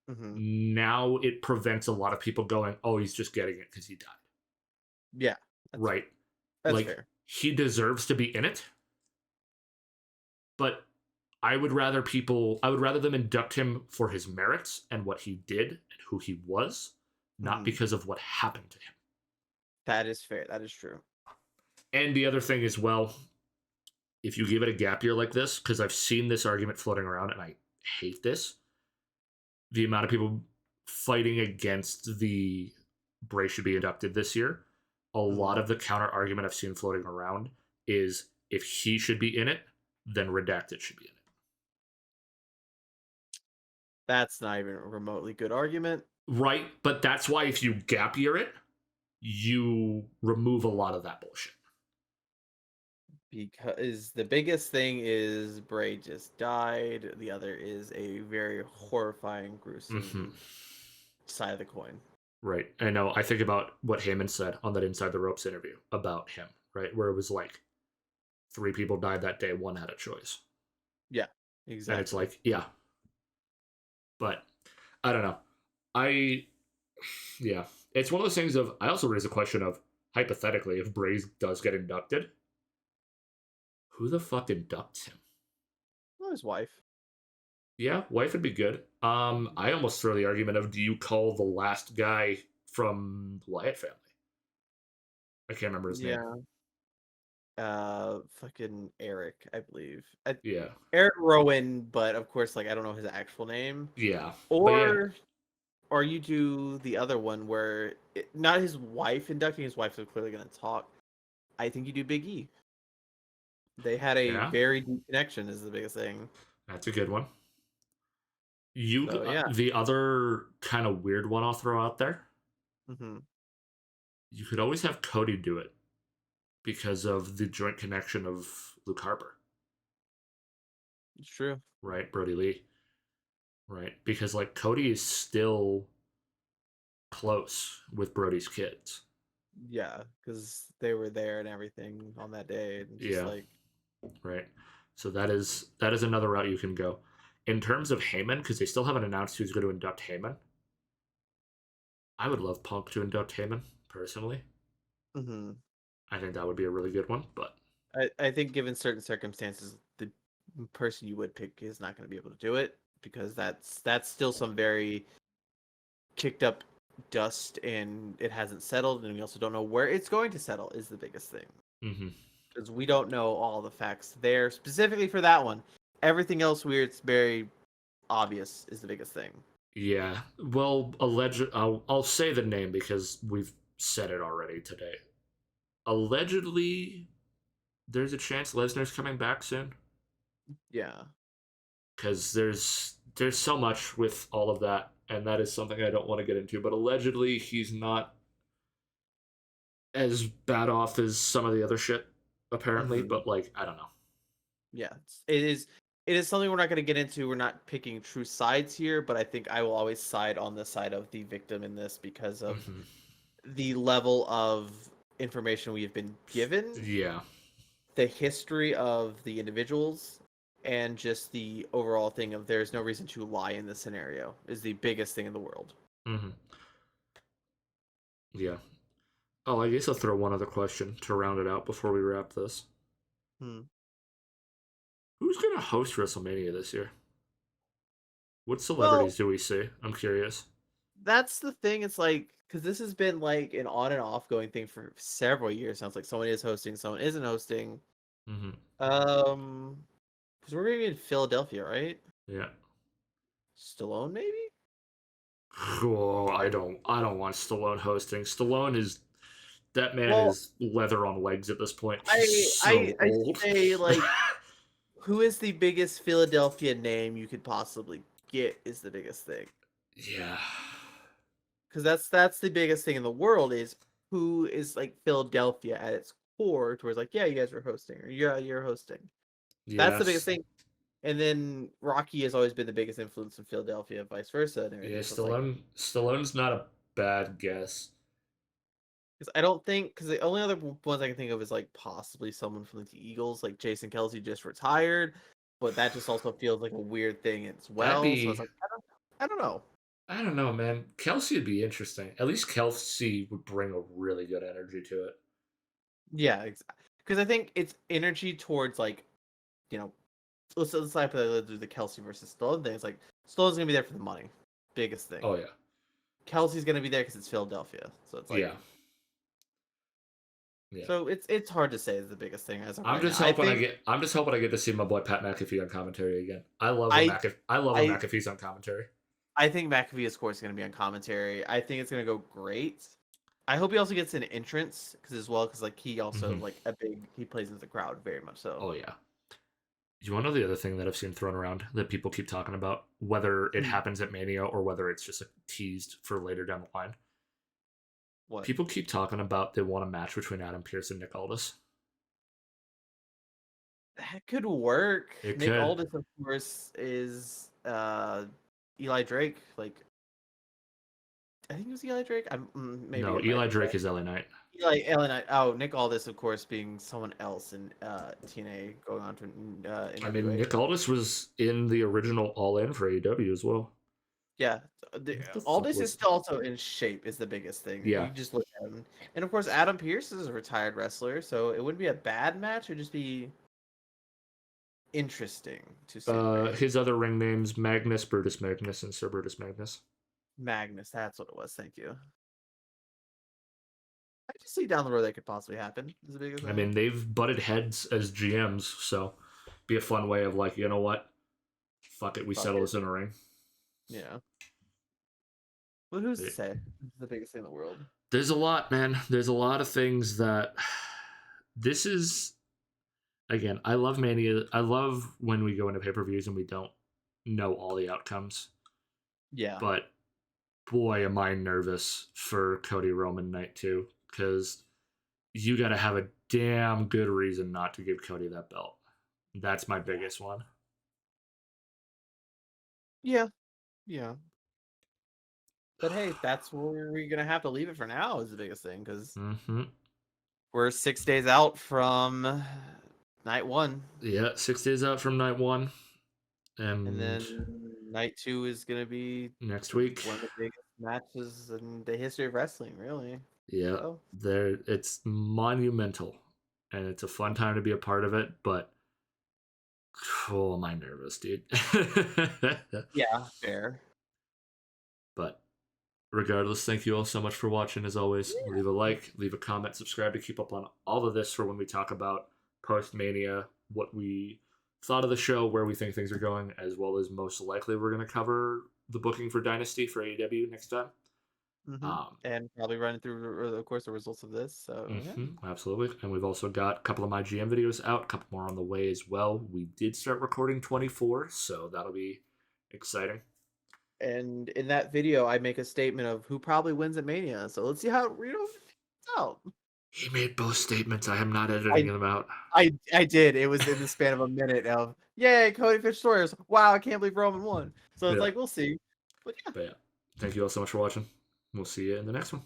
now it prevents a lot of people going, oh, he's just getting it because he died. Yeah. Right. That's Like, fair. he deserves to be in it, but I would rather them induct him for his merits and what he did and who he was, not because of what happened to him. That is fair. That is true. And the other thing as well, if you give it a gap year like this, because I've seen this argument floating around and I hate this, the amount of people fighting against the Bray should be inducted this year, a lot of the counter argument I've seen floating around is if he should be in it, then Redacted should be in it. That's not even a remotely good argument. Right, but that's why if you gap year it, you remove a lot of that bullshit. Because the biggest thing is Bray just died. The other is a very horrifying, gruesome side of the coin. Right. I know. I think about what Heyman said on that Inside the Ropes interview about him, right? Where it was like 3 people died that day, 1 had a choice. Yeah, exactly. And it's like, yeah. But I don't know. Yeah. It's one of those things of, I also raise a question of, hypothetically, if Bray does get inducted, who the fuck inducts him? Well, his wife. Yeah, wife would be good. I almost throw the argument of, do you call the last guy from the Wyatt family? I can't remember his name. Fucking Eric, I believe. Yeah. Eric Rowan, but of course, like I don't know his actual name. Yeah. Or you do the other one where not his wife inducting. His wife is clearly going to talk. I think you do Big E. They had a very deep connection. Is the biggest thing. That's a good one. The other kind of weird one I'll throw out there. You could always have Cody do it because of the joint connection of Luke Harper. It's true. Right, Brody Lee. Right, because like Cody is still close with Brody's kids. Yeah, because they were there and everything on that day. And just right. So that is another route you can go. In terms of Heyman, because they still haven't announced who's going to induct Heyman. I would love Punk to induct Heyman personally. Mm-hmm. I think that would be a really good one, but I think given certain circumstances, the person you would pick is not going to be able to do it because that's still some very kicked up dust and it hasn't settled, and we also don't know where it's going to settle is the biggest thing mm-hmm. because we don't know all the facts there specifically for that one. Everything else weird, it's very obvious is the biggest thing. Yeah. Well, I'll say the name because we've said it already today. Allegedly, there's a chance Lesnar's coming back soon Yeah. because there's so much with all of that, and that is something I don't want to get into. But allegedly, he's not as bad off as some of the other shit, apparently. Mm-hmm. But like, I don't know. Yeah, it is something we're not going to get into. We're not picking true sides here, but I think I will always side on the side of the victim in this because of Mm-hmm. the level of information we have been given, Yeah. the history of the individuals, and just the overall thing of there's no reason to lie in this scenario is the biggest thing in the world. Mm-hmm. Yeah. Oh, I guess I'll throw one other question to round it out before we wrap this. Hmm. Who's gonna host WrestleMania this year? What Well, celebrities do we see? I'm curious. that's the thing. It's like because this has been like an on and off going thing for several years. Sounds like someone is hosting, someone isn't hosting. Mm-hmm. Um, because we're gonna be in Philadelphia, right? Yeah. Stallone, maybe? Oh, I don't want Stallone hosting. Stallone is that man Well, is leather on legs at this point. He's I I so I old. say like who is the biggest Philadelphia name you could possibly get is the biggest thing. Yeah. Because that's the biggest thing in the world is who is like Philadelphia at its core, towards like, yeah, you guys are hosting, or yeah, you're hosting. That's the biggest Yes. thing. And then Rocky has always been the biggest influence in Philadelphia, vice versa, and Yeah, everything. So it's like Stallone's not a bad guess. because I don't think because the only other ones I can think of is like possibly someone from like, the Eagles, like Jason Kelsey just retired, but that just also feels like a weird thing as That'd well. So it's be like I don't know. I don't know, man. Kelsey would be interesting. At least Kelsey would bring a really good energy to it. Yeah, because I think it's energy towards like you know let's do the Kelsey versus Stallone thing. It's like Stallone's gonna be there for the money, biggest thing. Oh yeah. Kelsey's gonna be there because it's Philadelphia, so it's Yeah. like Yeah. so it's hard to say is the biggest thing as of I'm right now. just hoping I'm just hoping I get to see my boy Pat McAfee on commentary again. I I love when I McAfee's on commentary. I think McAfee, course, is going to be on commentary. I think it's going to go great. I hope he also gets an entrance because as well because like he also Mm-hmm. like he plays into the crowd very much so. Oh yeah. Do you want to know the other thing that I've seen thrown around that people keep talking about, whether it Hmm. happens at Mania or whether it's just teased for later down the line? What People keep talking about they want a match between Adam Pearce and Nick Aldis. that could work. It Nick could. Aldis, of course, is Eli Drake. Like I think it was Eli Drake. Maybe No, it might Eli have been Drake is LA Knight. Eli Ellen. Oh, Nick Aldis, of course, being someone else in TNA going on to I mean, NWA. Nick Aldis was in the original All In for AEW as well. Yeah, What the fuck Aldis is was? still also in shape is the biggest thing. Yeah, You just look at him, and of course Adam Pearce is a retired wrestler, so it wouldn't be a bad match. It would just be interesting to say the very least. his other ring names Magnus, Brutus Magnus, and Sir Brutus Magnus. Magnus, that's what it was. Thank you. I just see down the road that could possibly happen. Is the biggest I thing. mean, they've butted heads as GMs, so be a fun way of like, you know what? Fuck it, we Fuck settle it. this in a ring. Yeah. But who's to say? It's the biggest thing in the world. There's a lot, man. There's a lot of things that this is again, I love Mania. I love when we go into pay-per-views and we don't know all the outcomes. Yeah. But boy, am I nervous for Cody Roman night 2 cuz you got to have a damn good reason not to give Cody that belt. That's my biggest one. Yeah. Yeah. But hey, that's where we're gonna have to leave it for now. Is the biggest thing because Mm-hmm. we're 6 days out from night one. Yeah, 6 days out from night 1, And and then night two is gonna be next week one of the biggest matches in the history of wrestling, really. Yeah, So it's monumental, and it's a fun time to be a part of it. But oh, am I nervous, dude? yeah, fair. But regardless, thank you all so much for watching. As always, leave a Yeah. like, leave a comment, subscribe to keep up on all of this for when we talk about post Mania, what we thought of the show, where we think things are going, as well as most likely we're going to cover the booking for Dynasty for AEW next time. And probably running through, of course, the results of this. So yeah. Absolutely. And we've also got a couple of my GM videos out, a couple more on the way as well. We did start recording 24, so that'll be exciting. And in that video, I make a statement of who probably wins at Mania. So let's see how it out. He made both statements. I am not editing I them out. I did. It was in the span of a minute of yay, Cody Fish Sawyers. Wow, I can't believe Roman won. So it's Yeah. like we'll see. But yeah. But yeah, thank you all so much for watching. We'll see you in the next one.